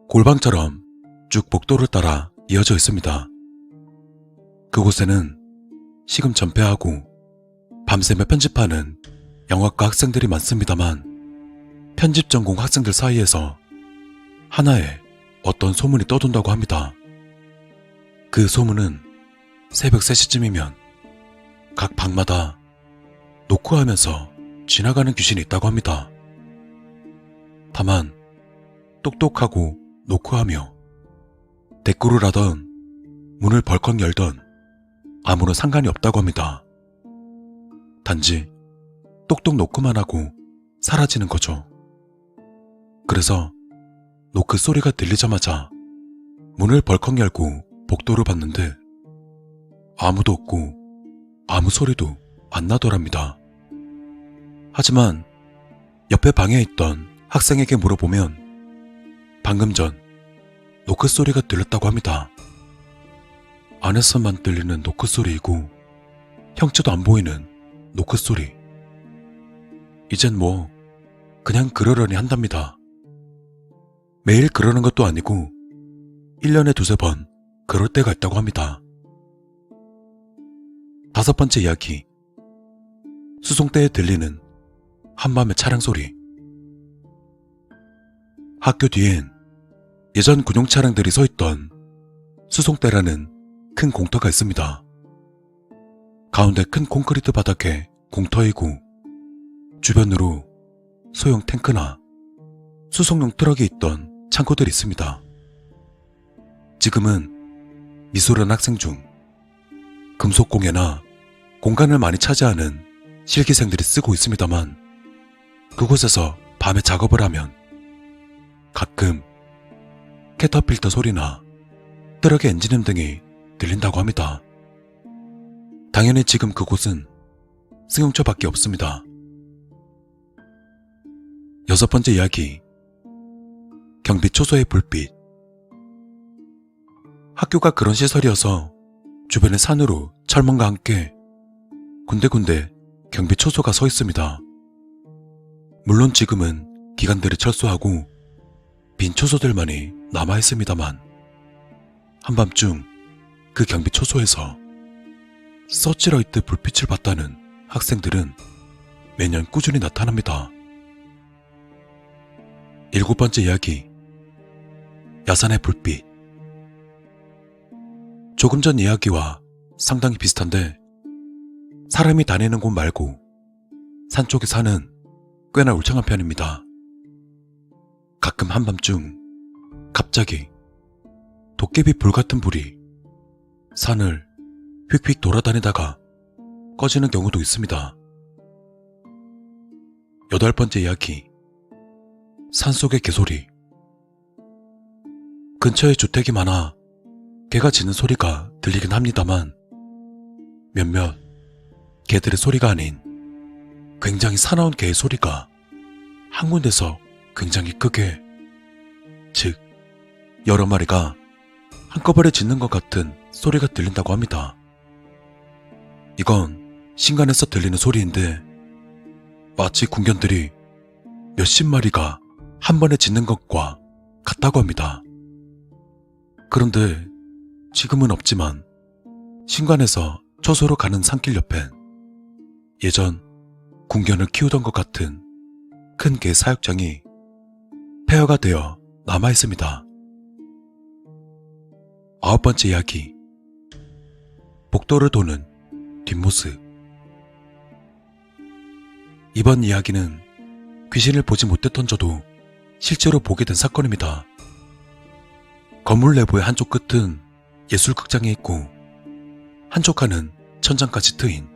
골방처럼 쭉 복도를 따라 이어져 있습니다. 그곳에는 시금 전폐하고 밤샘에 편집하는 영화과 학생들이 많습니다만 편집 전공 학생들 사이에서 하나의 어떤 소문이 떠돈다고 합니다. 그 소문은 새벽 3시쯤이면 각 방마다 노크하면서 지나가는 귀신이 있다고 합니다. 다만 똑똑하고 노크하며 대꾸를 하던 문을 벌컥 열던 아무런 상관이 없다고 합니다. 단지 똑똑 노크만 하고 사라지는 거죠. 그래서 노크 소리가 들리자마자 문을 벌컥 열고 복도를 봤는데 아무도 없고 아무 소리도 안 나더랍니다. 하지만 옆에 방에 있던 학생에게 물어보면 방금 전 노크 소리가 들렸다고 합니다. 안에서만 들리는 노크 소리이고 형체도 안 보이는 노크 소리. 이젠 뭐 그냥 그러려니 한답니다. 매일 그러는 것도 아니고 1년에 2-3번 그럴 때가 있다고 합니다. 5번째 이야기. 수송대에 들리는 한밤의 차량 소리. 학교 뒤엔 예전 군용 차량들이 서 있던 수송대라는 큰 공터가 있습니다. 가운데 큰 콘크리트 바닥에 공터이고 주변으로 소형 탱크나 수송용 트럭이 있던 창고들이 있습니다. 지금은 미술한 학생 중 금속공예나 공간을 많이 차지하는 실기생들이 쓰고 있습니다만 그곳에서 밤에 작업을 하면 가끔 캐터필터 소리나 트럭의 엔진음 등이 들린다고 합니다. 당연히 지금 그곳은 승용차밖에 없습니다. 6번째 이야기. 경비 초소의 불빛. 학교가 그런 시설이어서 주변의 산으로 철문과 함께 군데군데 경비 초소가 서 있습니다. 물론 지금은 기관들이 철수하고 빈 초소들만이 남아있습니다만 한밤중 그 경비 초소에서 써질러 있듯 불빛을 봤다는 학생들은 매년 꾸준히 나타납니다. 7번째 이야기. 야산의 불빛. 조금 전 이야기와 상당히 비슷한데 사람이 다니는 곳 말고 산 쪽에 사는 꽤나 울창한 편입니다. 가끔 한밤중 갑자기 도깨비 불 같은 불이 산을 휙휙 돌아다니다가 꺼지는 경우도 있습니다. 8번째 이야기. 산속의 개소리. 근처에 주택이 많아 개가 짖는 소리가 들리긴 합니다만 몇몇 개들의 소리가 아닌 굉장히 사나운 개의 소리가 한 군데서 굉장히 크게, 즉 여러 마리가 한꺼번에 짖는 것 같은 소리가 들린다고 합니다. 이건 신간에서 들리는 소리인데 마치 궁견들이 몇십 마리가 한 번에 짖는 것과 같다고 합니다. 그런데 지금은 없지만 신관에서 처소로 가는 산길 옆엔 예전 궁견을 키우던 것 같은 큰 개 사육장이 폐허가 되어 남아있습니다. 9번째 이야기. 복도를 도는 뒷모습. 이번 이야기는 귀신을 보지 못했던 저도 실제로 보게 된 사건입니다. 건물 내부의 한쪽 끝은 예술극장에 있고 한쪽 칸은 천장까지 트인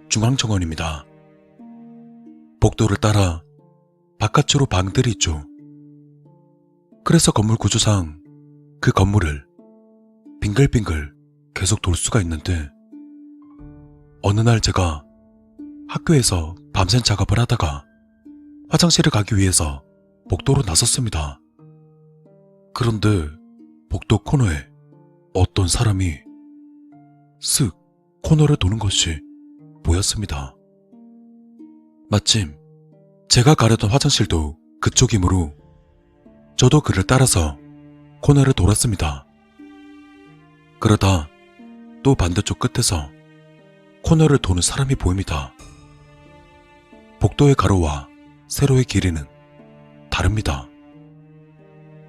중앙정원입니다. 복도를 따라 바깥으로 방들이 있죠. 그래서 건물 구조상 그 건물을 빙글빙글 계속 돌 수가 있는데 어느 날 제가 학교에서 밤샘 작업을 하다가 화장실을 가기 위해서 복도로 나섰습니다. 그런데 복도 코너에 어떤 사람이 쓱 코너를 도는 것이 보였습니다. 마침 제가 가려던 화장실도 그쪽이므로 저도 그를 따라서 코너를 돌았습니다. 그러다 또 반대쪽 끝에서 코너를 도는 사람이 보입니다. 복도의 가로와 세로의 길이는 다릅니다.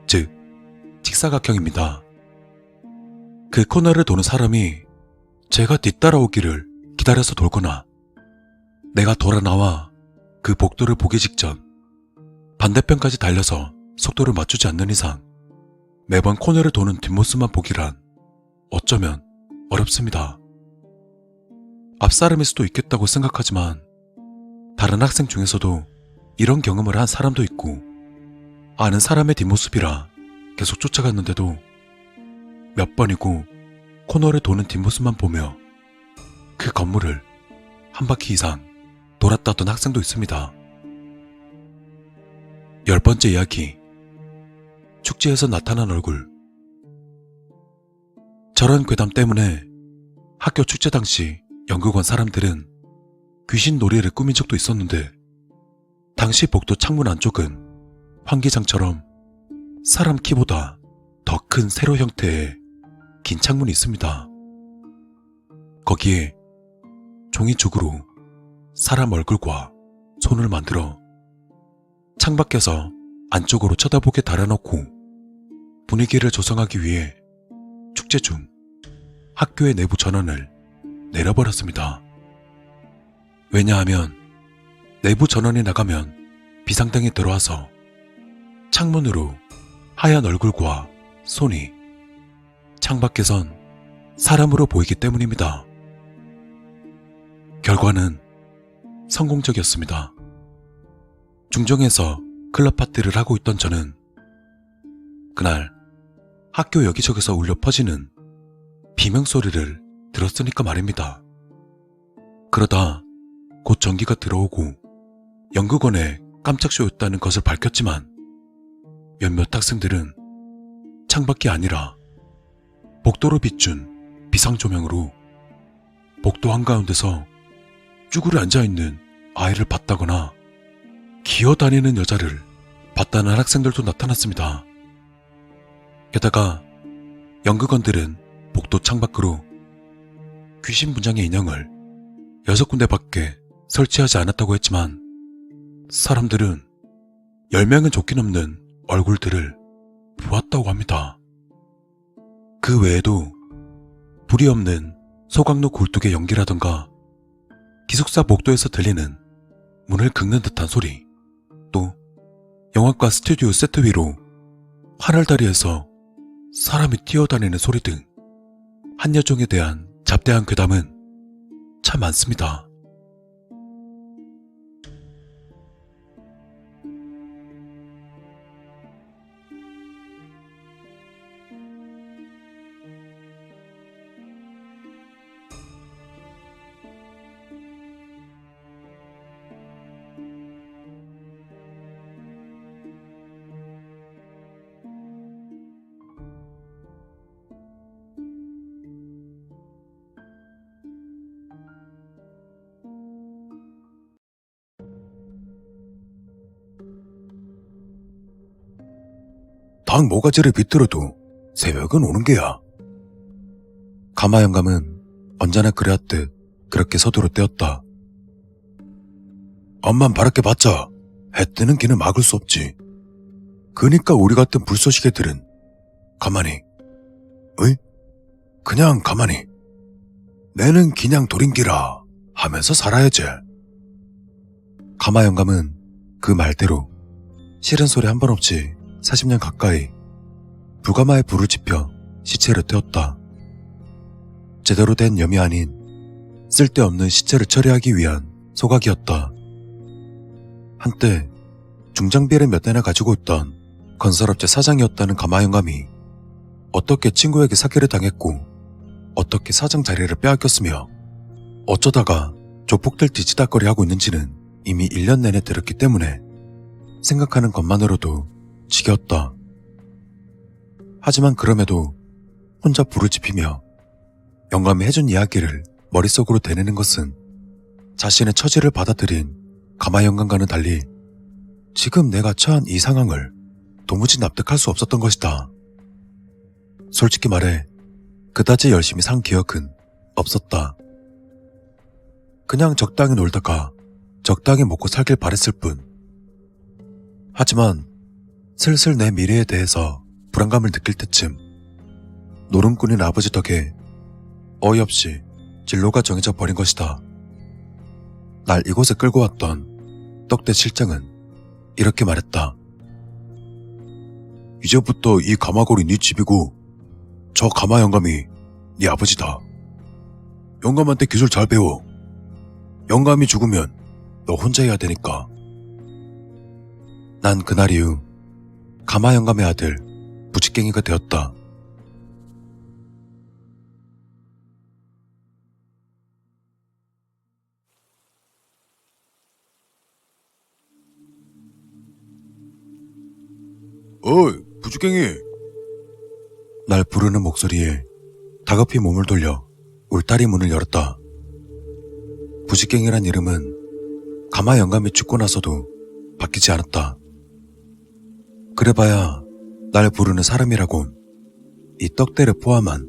즉, 직사각형입니다. 그 코너를 도는 사람이 제가 뒤따라오기를 기다려서 돌거나 내가 돌아 나와 그 복도를 보기 직전 반대편까지 달려서 속도를 맞추지 않는 이상 매번 코너를 도는 뒷모습만 보기란 어쩌면 어렵습니다. 앞사람일 수도 있겠다고 생각하지만 다른 학생 중에서도 이런 경험을 한 사람도 있고 아는 사람의 뒷모습이라 계속 쫓아갔는데도 몇 번이고 코너를 도는 뒷모습만 보며 그 건물을 한 바퀴 이상 돌았다던 학생도 있습니다. 10번째 이야기. 축제에서 나타난 얼굴. 저런 괴담 때문에 학교 축제 당시 연극원 사람들은 귀신 놀이를 꾸민 적도 있었는데 당시 복도 창문 안쪽은 환기장처럼 사람 키보다 더 큰 세로 형태의 긴 창문이 있습니다. 거기에 종이축으로 사람 얼굴과 손을 만들어 창밖에서 안쪽으로 쳐다보게 달아놓고 분위기를 조성하기 위해 축제 중 학교의 내부 전원을 내려버렸습니다. 왜냐하면 내부 전원이 나가면 비상등이 들어와서 창문으로 하얀 얼굴과 손이 창밖에선 사람으로 보이기 때문입니다. 결과는 성공적이었습니다. 중정에서 클럽 파티를 하고 있던 저는 그날 학교 여기저기서 울려 퍼지는 비명소리를 들었으니까 말입니다. 그러다 곧 전기가 들어오고 연극원에 깜짝 쇼였다는 것을 밝혔지만 몇몇 학생들은 창밖이 아니라 복도로 비춘 비상조명으로 복도 한가운데서 쭈그려 앉아있는 아이를 봤다거나 기어다니는 여자를 봤다는 학생들도 나타났습니다. 게다가 연극원들은 복도 창밖으로 귀신 분장의 인형을 6군데밖에 설치하지 않았다고 했지만 사람들은 10명은 좋게 넘는 얼굴들을 보았다고 합니다. 그 외에도 불이 없는 소각로 굴뚝의 연기라던가 기숙사 복도에서 들리는 문을 긁는 듯한 소리, 또 영화과 스튜디오 세트 위로 하늘다리에서 사람이 뛰어다니는 소리 등 한여종에 대한 잡대한 괴담은 참 많습니다. 당 모가지를 비틀어도 새벽은 오는 게야. 가마 영감은 언제나 그래왔듯 그렇게 서두로 떼었다. 앞만 바랗게 봤자 해 뜨는 길은 막을 수 없지. 그니까 우리 같은 불쏘시개들은 가만히, 어이? 그냥 가만히 내는 그냥 돌인기라 하면서 살아야지. 가마 영감은 그 말대로 싫은 소리 한 번 없이 40년 가까이 불가마에 불을 지펴 시체를 태웠다. 제대로 된 염이 아닌 쓸데없는 시체를 처리하기 위한 소각이었다. 한때 중장비를 몇 대나 가지고 있던 건설업체 사장이었다는 가마 영감이 어떻게 친구에게 사기를 당했고 어떻게 사장 자리를 빼앗겼으며 어쩌다가 조폭들 뒤치다거리 하고 있는지는 이미 1년 내내 들었기 때문에 생각하는 것만으로도 지겹다. 하지만 그럼에도 혼자 불을 지피며 영감이 해준 이야기를 머릿속으로 되뇌는 것은 자신의 처지를 받아들인 가마 영감과는 달리 지금 내가 처한 이 상황을 도무지 납득할 수 없었던 것이다. 솔직히 말해 그다지 열심히 산 기억은 없었다. 그냥 적당히 놀다가 적당히 먹고 살길 바랬을 뿐. 하지만 슬슬 내 미래에 대해서 불안감을 느낄 때쯤 노름꾼인 아버지 덕에 어이없이 진로가 정해져 버린 것이다. 날 이곳에 끌고 왔던 떡대 실장은 이렇게 말했다. 이제부터 이 가마골이 네 집이고 저 가마 영감이 네 아버지다. 영감한테 기술 잘 배워. 영감이 죽으면 너 혼자 해야 되니까. 난 그날 이후 가마 영감의 아들 부직갱이가 되었다. 어이, 부직갱이! 날 부르는 목소리에 다급히 몸을 돌려 울타리 문을 열었다. 부직갱이란 이름은 가마 영감이 죽고 나서도 바뀌지 않았다. 그래봐야 날 부르는 사람이라곤 이 떡대를 포함한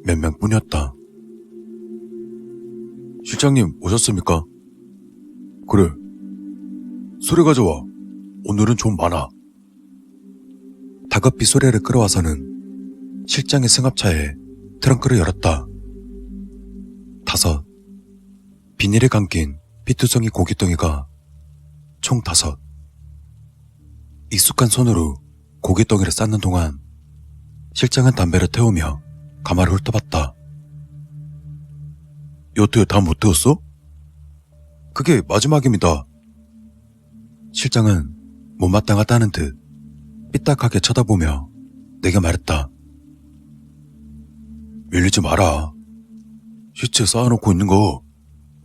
몇 명뿐이었다. 실장님 오셨습니까? 그래. 수레 가져와. 오늘은 좀 많아. 다급히 수레를 끌어와서는 실장의 승합차에 트렁크를 열었다. 5. 비닐에 감긴 피투성이 고깃덩이가 총 5. 익숙한 손으로 고깃덩이를 쌓는 동안 실장은 담배를 태우며 가마를 훑어봤다. 여태 다 못 태웠어? 그게 마지막입니다. 실장은 못마땅하다는 듯 삐딱하게 쳐다보며 내게 말했다. 밀리지 마라. 시체 쌓아놓고 있는 거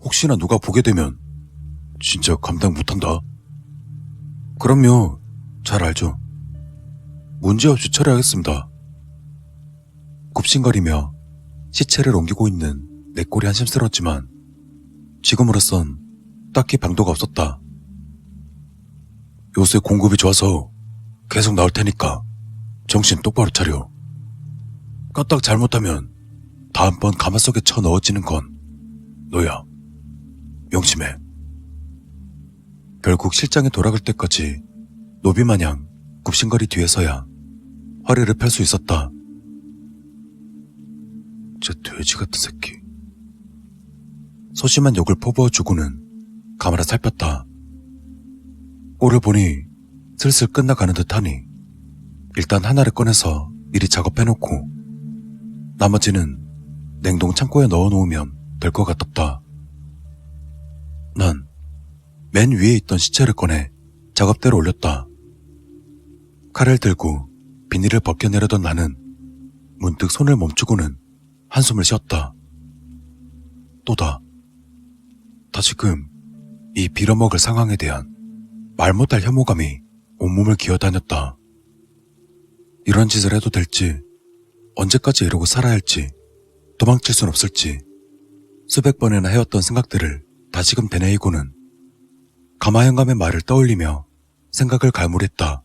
혹시나 누가 보게 되면 진짜 감당 못한다. 그럼요. 잘 알죠. 문제없이 처리하겠습니다. 굽신거리며 시체를 옮기고 있는 내 꼴이 한심스러웠지만 지금으로선 딱히 방도가 없었다. 요새 공급이 좋아서 계속 나올 테니까 정신 똑바로 차려. 까딱 잘못하면 다음번 가마 속에 쳐 넣어지는 건 너야. 명심해. 결국 실장이 돌아갈 때까지 노비마냥 굽신거리 뒤에서야 허리를 펼 수 있었다. 저 돼지 같은 새끼. 소심한 욕을 퍼부어주고는 가마를 살폈다. 꼴을 보니 슬슬 끝나가는 듯하니 일단 하나를 꺼내서 미리 작업해놓고 나머지는 냉동 창고에 넣어놓으면 될 것 같았다. 난 맨 위에 있던 시체를 꺼내 작업대로 올렸다. 칼을 들고 비닐을 벗겨내려던 나는 문득 손을 멈추고는 한숨을 쉬었다. 또다. 다시금 이 빌어먹을 상황에 대한 말 못할 혐오감이 온몸을 기어다녔다. 이런 짓을 해도 될지, 언제까지 이러고 살아야 할지, 도망칠 순 없을지 수백 번이나 해왔던 생각들을 다시금 되뇌이고는 가마현감의 말을 떠올리며 생각을 갈무리했다.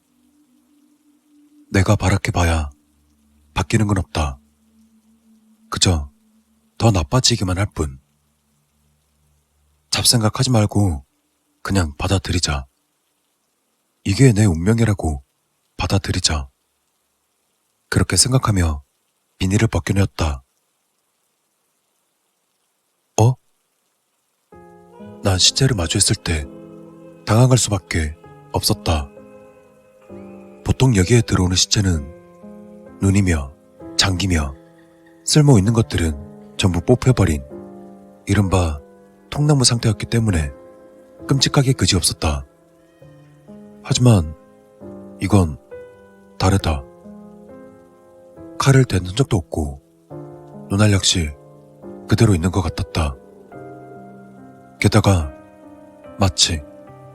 내가 바라해봐야 바뀌는 건 없다. 그저 더 나빠지기만 할 뿐. 잡생각하지 말고 그냥 받아들이자. 이게 내 운명이라고 받아들이자. 그렇게 생각하며 비닐을 벗겨내었다. 난 시체를 마주했을 때 당황할 수밖에 없었다. 보통 여기에 들어오는 시체는 눈이며 장기며 쓸모 있는 것들은 전부 뽑혀버린 이른바 통나무 상태였기 때문에 끔찍하게 그지없었다. 하지만 이건 다르다. 칼을 댄 흔적도 없고 눈알 역시 그대로 있는 것 같았다. 게다가 마치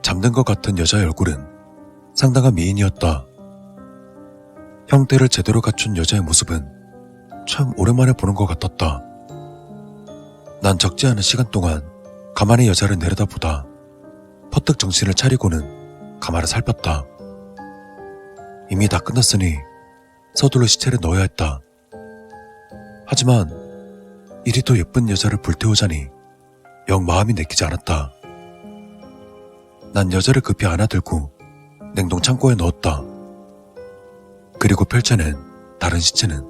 잠든 것 같은 여자의 얼굴은 상당한 미인이었다. 형태를 제대로 갖춘 여자의 모습은 참 오랜만에 보는 것 같았다. 난 적지 않은 시간 동안 가만히 여자를 내려다보다 퍼뜩 정신을 차리고는 가마를 살폈다. 이미 다 끝났으니 서둘러 시체를 넣어야 했다. 하지만 이리 더 예쁜 여자를 불태우자니 영 마음이 내키지 않았다. 난 여자를 급히 안아들고 냉동 창고에 넣었다. 그리고 펼쳐낸 다른 시체는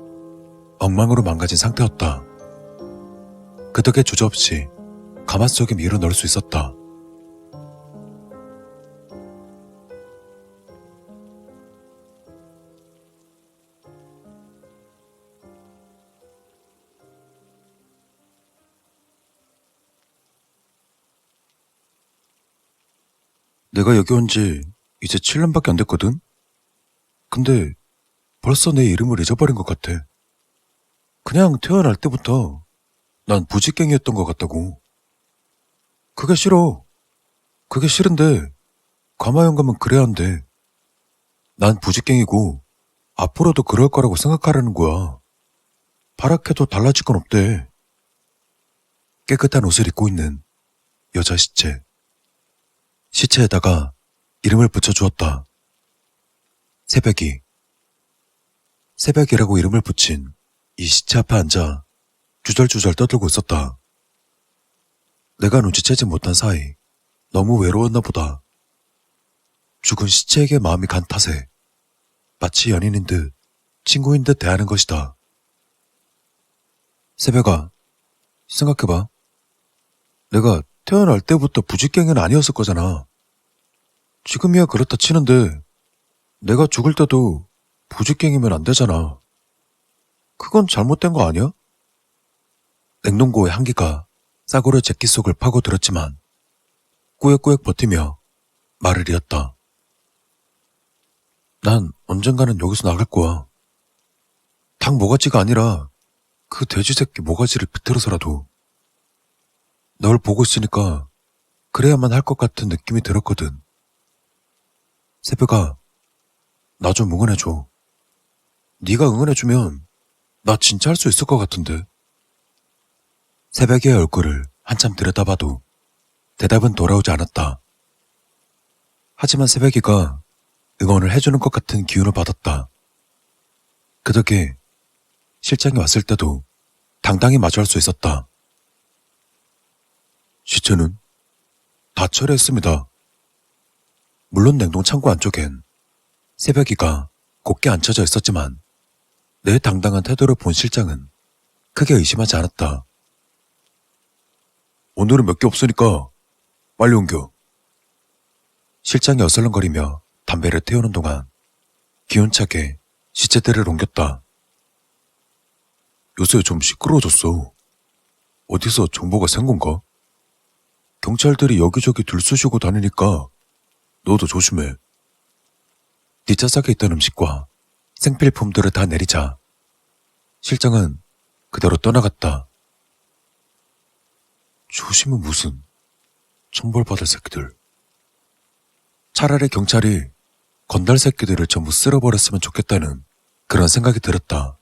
엉망으로 망가진 상태였다. 그 덕에 주저없이 가마 속에 밀어 넣을 수 있었다. 내가 여기 온 지 이제 7년밖에 안 됐거든? 근데 벌써 내 이름을 잊어버린 것 같아. 그냥 태어날 때부터 난 부직갱이였던 것 같다고. 그게 싫어. 그게 싫은데 가마영감은 그래야 한대. 난 부직갱이고 앞으로도 그럴 거라고 생각하라는 거야. 바락해도 달라질 건 없대. 깨끗한 옷을 입고 있는 여자 시체. 시체에다가 이름을 붙여주었다. 새벽이. 새벽이라고 이름을 붙인 이 시체 앞에 앉아 주절주절 떠들고 있었다. 내가 눈치채지 못한 사이 너무 외로웠나 보다. 죽은 시체에게 마음이 간 탓에 마치 연인인 듯 친구인 듯 대하는 것이다. 새벽아, 생각해봐. 내가 태어날 때부터 부직갱이는 아니었을 거잖아. 지금이야 그렇다 치는데 내가 죽을 때도 부직갱이면 안 되잖아. 그건 잘못된 거 아니야? 냉동고의 한기가 싸구려 제끼 속을 파고들었지만 꾸역꾸역 버티며 말을 이었다. 난 언젠가는 여기서 나갈 거야. 닭 모가지가 아니라 그 돼지 새끼 모가지를 비틀어서라도. 널 보고 있으니까 그래야만 할 것 같은 느낌이 들었거든. 새벽아, 나 좀 응원해줘. 네가 응원해주면 나 진짜 할 수 있을 것 같은데. 새벽의 얼굴을 한참 들여다봐도 대답은 돌아오지 않았다. 하지만 새벽이가 응원을 해주는 것 같은 기운을 받았다. 그 덕에 실장이 왔을 때도 당당히 마주할 수 있었다. 시체는 다 처리했습니다. 물론 냉동 창고 안쪽엔 새벽이가 곧게 앉혀져 있었지만 내 당당한 태도를 본 실장은 크게 의심하지 않았다. 오늘은 몇 개 없으니까 빨리 옮겨. 실장이 어슬렁거리며 담배를 태우는 동안 기운차게 시체들을 옮겼다. 요새 좀 시끄러워졌어. 어디서 정보가 샌 건가? 경찰들이 여기저기 들쑤시고 다니니까 너도 조심해. 뒷좌석에 있던 음식과 생필품들을 다 내리자 실장은 그대로 떠나갔다. 조심은 무슨, 천벌받을 새끼들. 차라리 경찰이 건달 새끼들을 전부 쓸어버렸으면 좋겠다는 그런 생각이 들었다.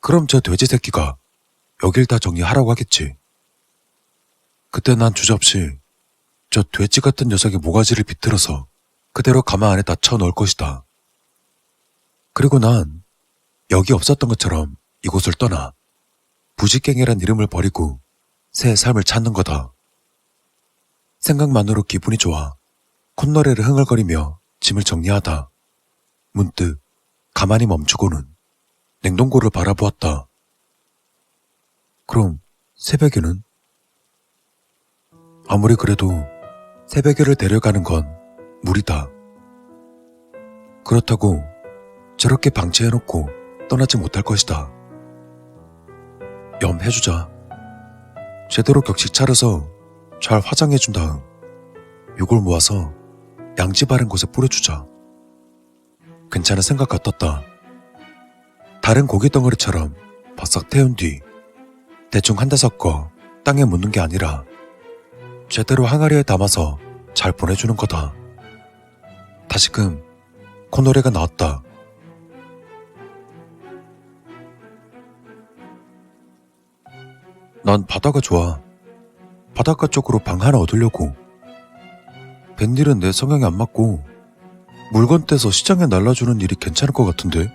그럼 저 돼지 새끼가 여길 다 정리하라고 하겠지. 그때 난 주저없이 저 돼지 같은 녀석의 모가지를 비틀어서 그대로 가마 안에 다 쳐넣을 것이다. 그리고 난 여기 없었던 것처럼 이곳을 떠나 부지깽이란 이름을 버리고 새 삶을 찾는 거다. 생각만으로 기분이 좋아 콧노래를 흥얼거리며 짐을 정리하다 문득 가만히 멈추고는 냉동고를 바라보았다. 그럼 새벽에는? 아무리 그래도 새벽에를 데려가는 건 무리다. 그렇다고 저렇게 방치해놓고 떠나지 못할 것이다. 염해주자. 제대로 격식 차려서 잘 화장해준 다음 이걸 모아서 양지 바른 곳에 뿌려주자. 괜찮은 생각 같았다. 다른 고기 덩어리처럼 바싹 태운 뒤 대충 한데 섞어 땅에 묻는 게 아니라 제대로 항아리에 담아서 잘 보내주는 거다. 다시금 콧노래가 나왔다. 난 바다가 좋아. 바닷가 쪽으로 방 하나 얻으려고. 뱃일은 내 성향이 안 맞고 물건 떼서 시장에 날라주는 일이 괜찮을 것 같은데.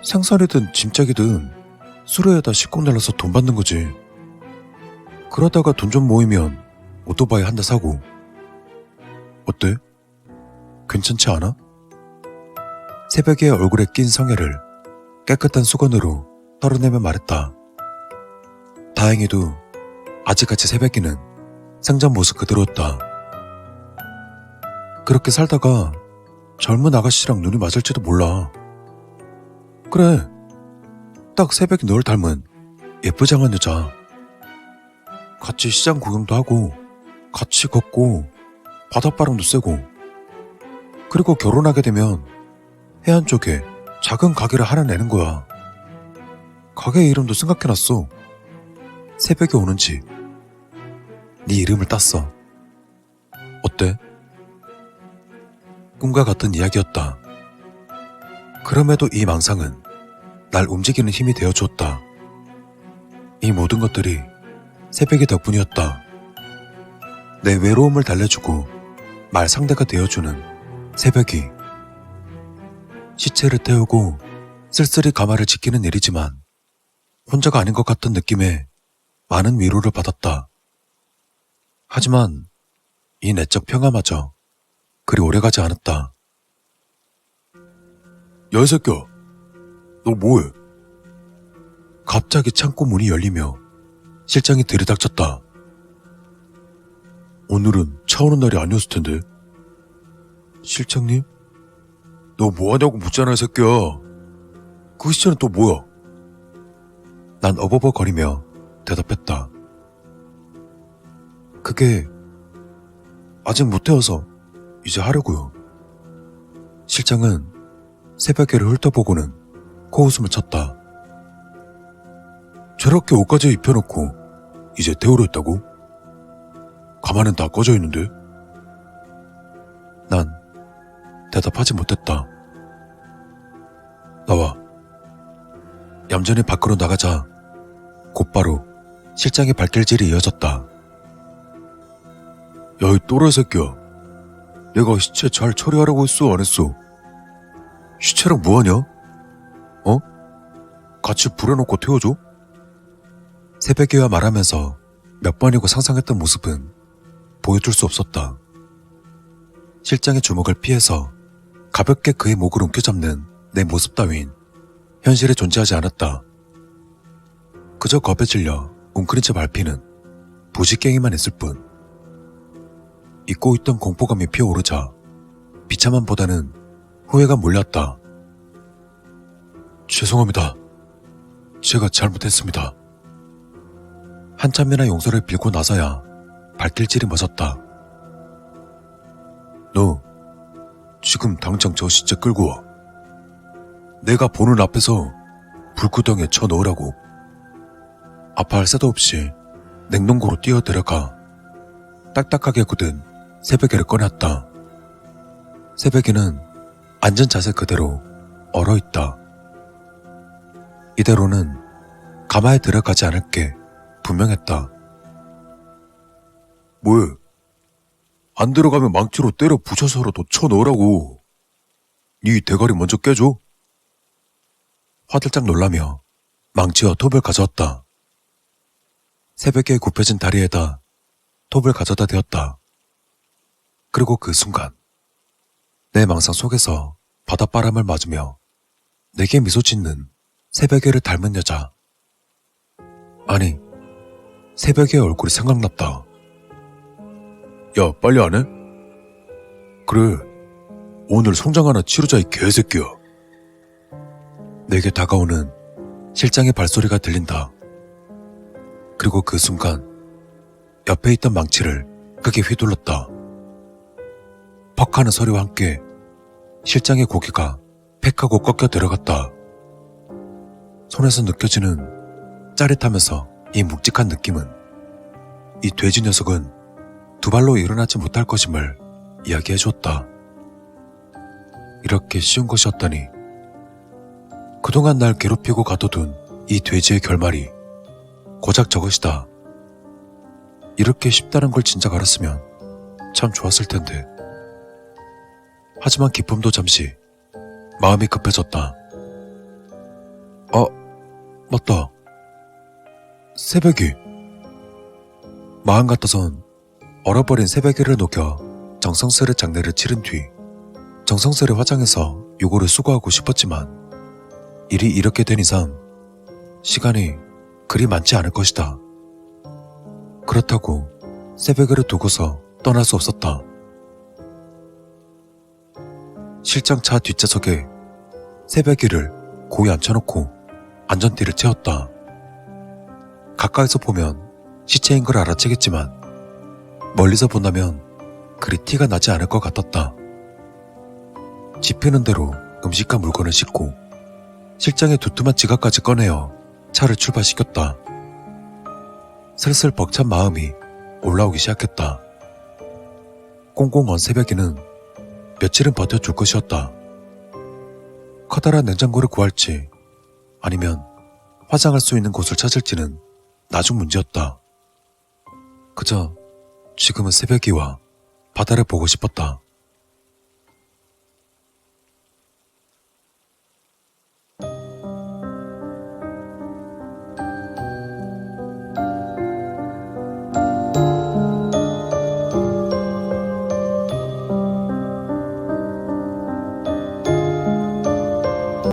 생선이든 짐짝이든 수레에다 식국 날라서 돈 받는 거지. 그러다가 돈 좀 모이면 오토바이 한 대 사고. 어때? 괜찮지 않아? 새벽에 얼굴에 낀 성애를 깨끗한 수건으로 털어내며 말했다. 다행히도 아직까지 새벽에는 생전 모습 그대로였다. 그렇게 살다가 젊은 아가씨랑 눈이 맞을지도 몰라. 그래, 딱 새벽에 널 닮은 예쁘장한 여자. 같이 시장 구경도 하고 같이 걷고 바닷바람도 쐬고. 그리고 결혼하게 되면 해안 쪽에 작은 가게를 하나 내는 거야. 가게 이름도 생각해놨어. 새벽에 오는 집. 네 이름을 땄어. 어때? 꿈과 같은 이야기였다. 그럼에도 이 망상은 날 움직이는 힘이 되어주었다. 이 모든 것들이 새벽의 덕분이었다. 내 외로움을 달래주고 말 상대가 되어주는 새벽이. 시체를 태우고 쓸쓸히 가마를 지키는 일이지만 혼자가 아닌 것 같은 느낌에 많은 위로를 받았다. 하지만 이 내적 평화마저 그리 오래가지 않았다. 야, 이 새끼야, 너 뭐해? 갑자기 창고 문이 열리며 실장이 들이닥쳤다. 오늘은 차 오는 날이 아니었을 텐데. 실장님? 너 뭐하냐고 묻잖아, 이 새끼야. 그 시체는 또 뭐야? 난 어버버거리며 대답했다. 그게 아직 못 태워서 이제 하려고요. 실장은 새벽에를 훑어보고는 코웃음을 쳤다. 저렇게 옷까지 입혀놓고 이제 태우려 했다고? 가마는 다 꺼져 있는데? 난 대답하지 못했다. 나와. 얌전히 밖으로 나가자 곧바로 실장의 발길질이 이어졌다. 야, 이 또라이 새끼야. 내가 시체 잘 처리하라고 했어, 안 했어? 시체랑 뭐하냐? 어? 같이 불어놓고 태워줘? 새벽에와 말하면서 몇 번이고 상상했던 모습은 보여줄 수 없었다. 실장의 주먹을 피해서 가볍게 그의 목을 움켜잡는 내 모습 따윈 현실에 존재하지 않았다. 그저 겁에 질려 웅크린 채 밟히는 부지깽이만 했을 뿐. 잊고 있던 공포감이 피어오르자 비참함보다는 후회가 몰렸다. 죄송합니다. 제가 잘못했습니다. 한참이나 용서를 빌고 나서야 발길질이 멎었다. 너 지금 당장 저 시체 끌고 와. 내가 보는 앞에서 불구덩이에 쳐넣으라고. 아파할 새도 없이 냉동고로 뛰어들어가 딱딱하게 굳은 새베개를 꺼냈다. 새베개는 앉은 자세 그대로 얼어있다. 이대로는 가마에 들어가지 않을 게 분명했다. 뭐해? 안 들어가면 망치로 때려 부셔서라도 쳐넣으라고. 네 대가리 먼저 깨줘. 화들짝 놀라며 망치와 톱을 가져왔다. 새벽에 굽혀진 다리에다 톱을 가져다 대었다. 그리고 그 순간 내 망상 속에서 바닷바람을 맞으며 내게 미소 짓는 새벽에를 닮은 여자. 아니, 새벽의 얼굴이 생각났다. 야, 빨리 안 해? 그래, 오늘 성장 하나 치르자 이 개새끼야. 내게 다가오는 실장의 발소리가 들린다. 그리고 그 순간 옆에 있던 망치를 크게 휘둘렀다. 퍽 하는 소리와 함께 실장의 고개가 팩하고 꺾여 들어갔다. 손에서 느껴지는 짜릿하면서 이 묵직한 느낌은 이 돼지 녀석은 두 발로 일어나지 못할 것임을 이야기해 주었다. 이렇게 쉬운 것이었다니. 그동안 날 괴롭히고 가둬둔 이 돼지의 결말이 고작 저것이다. 이렇게 쉽다는 걸 진작 알았으면 참 좋았을 텐데. 하지만 기쁨도 잠시 마음이 급해졌다. 맞다. 새벽이. 마음 같아선 얼어버린 새벽이를 녹여 정성스레 장례를 치른 뒤 정성스레 화장해서 요거를 수거하고 싶었지만 일이 이렇게 된 이상 시간이 그리 많지 않을 것이다. 그렇다고 새벽을 두고서 떠날 수 없었다. 실장 차 뒷좌석에 새벽이를 고이 앉혀놓고 안전띠를 채웠다. 가까이서 보면 시체인 걸 알아채겠지만 멀리서 본다면 그리 티가 나지 않을 것 같았다. 집히는 대로 음식과 물건을 싣고 실장의 두툼한 지갑까지 꺼내어 차를 출발시켰다. 슬슬 벅찬 마음이 올라오기 시작했다. 꽁꽁 언 새벽에는 며칠은 버텨줄 것이었다. 커다란 냉장고를 구할지 아니면 화장할 수 있는 곳을 찾을지는 나중 문제였다. 그저 지금은 새벽이와 바다를 보고 싶었다.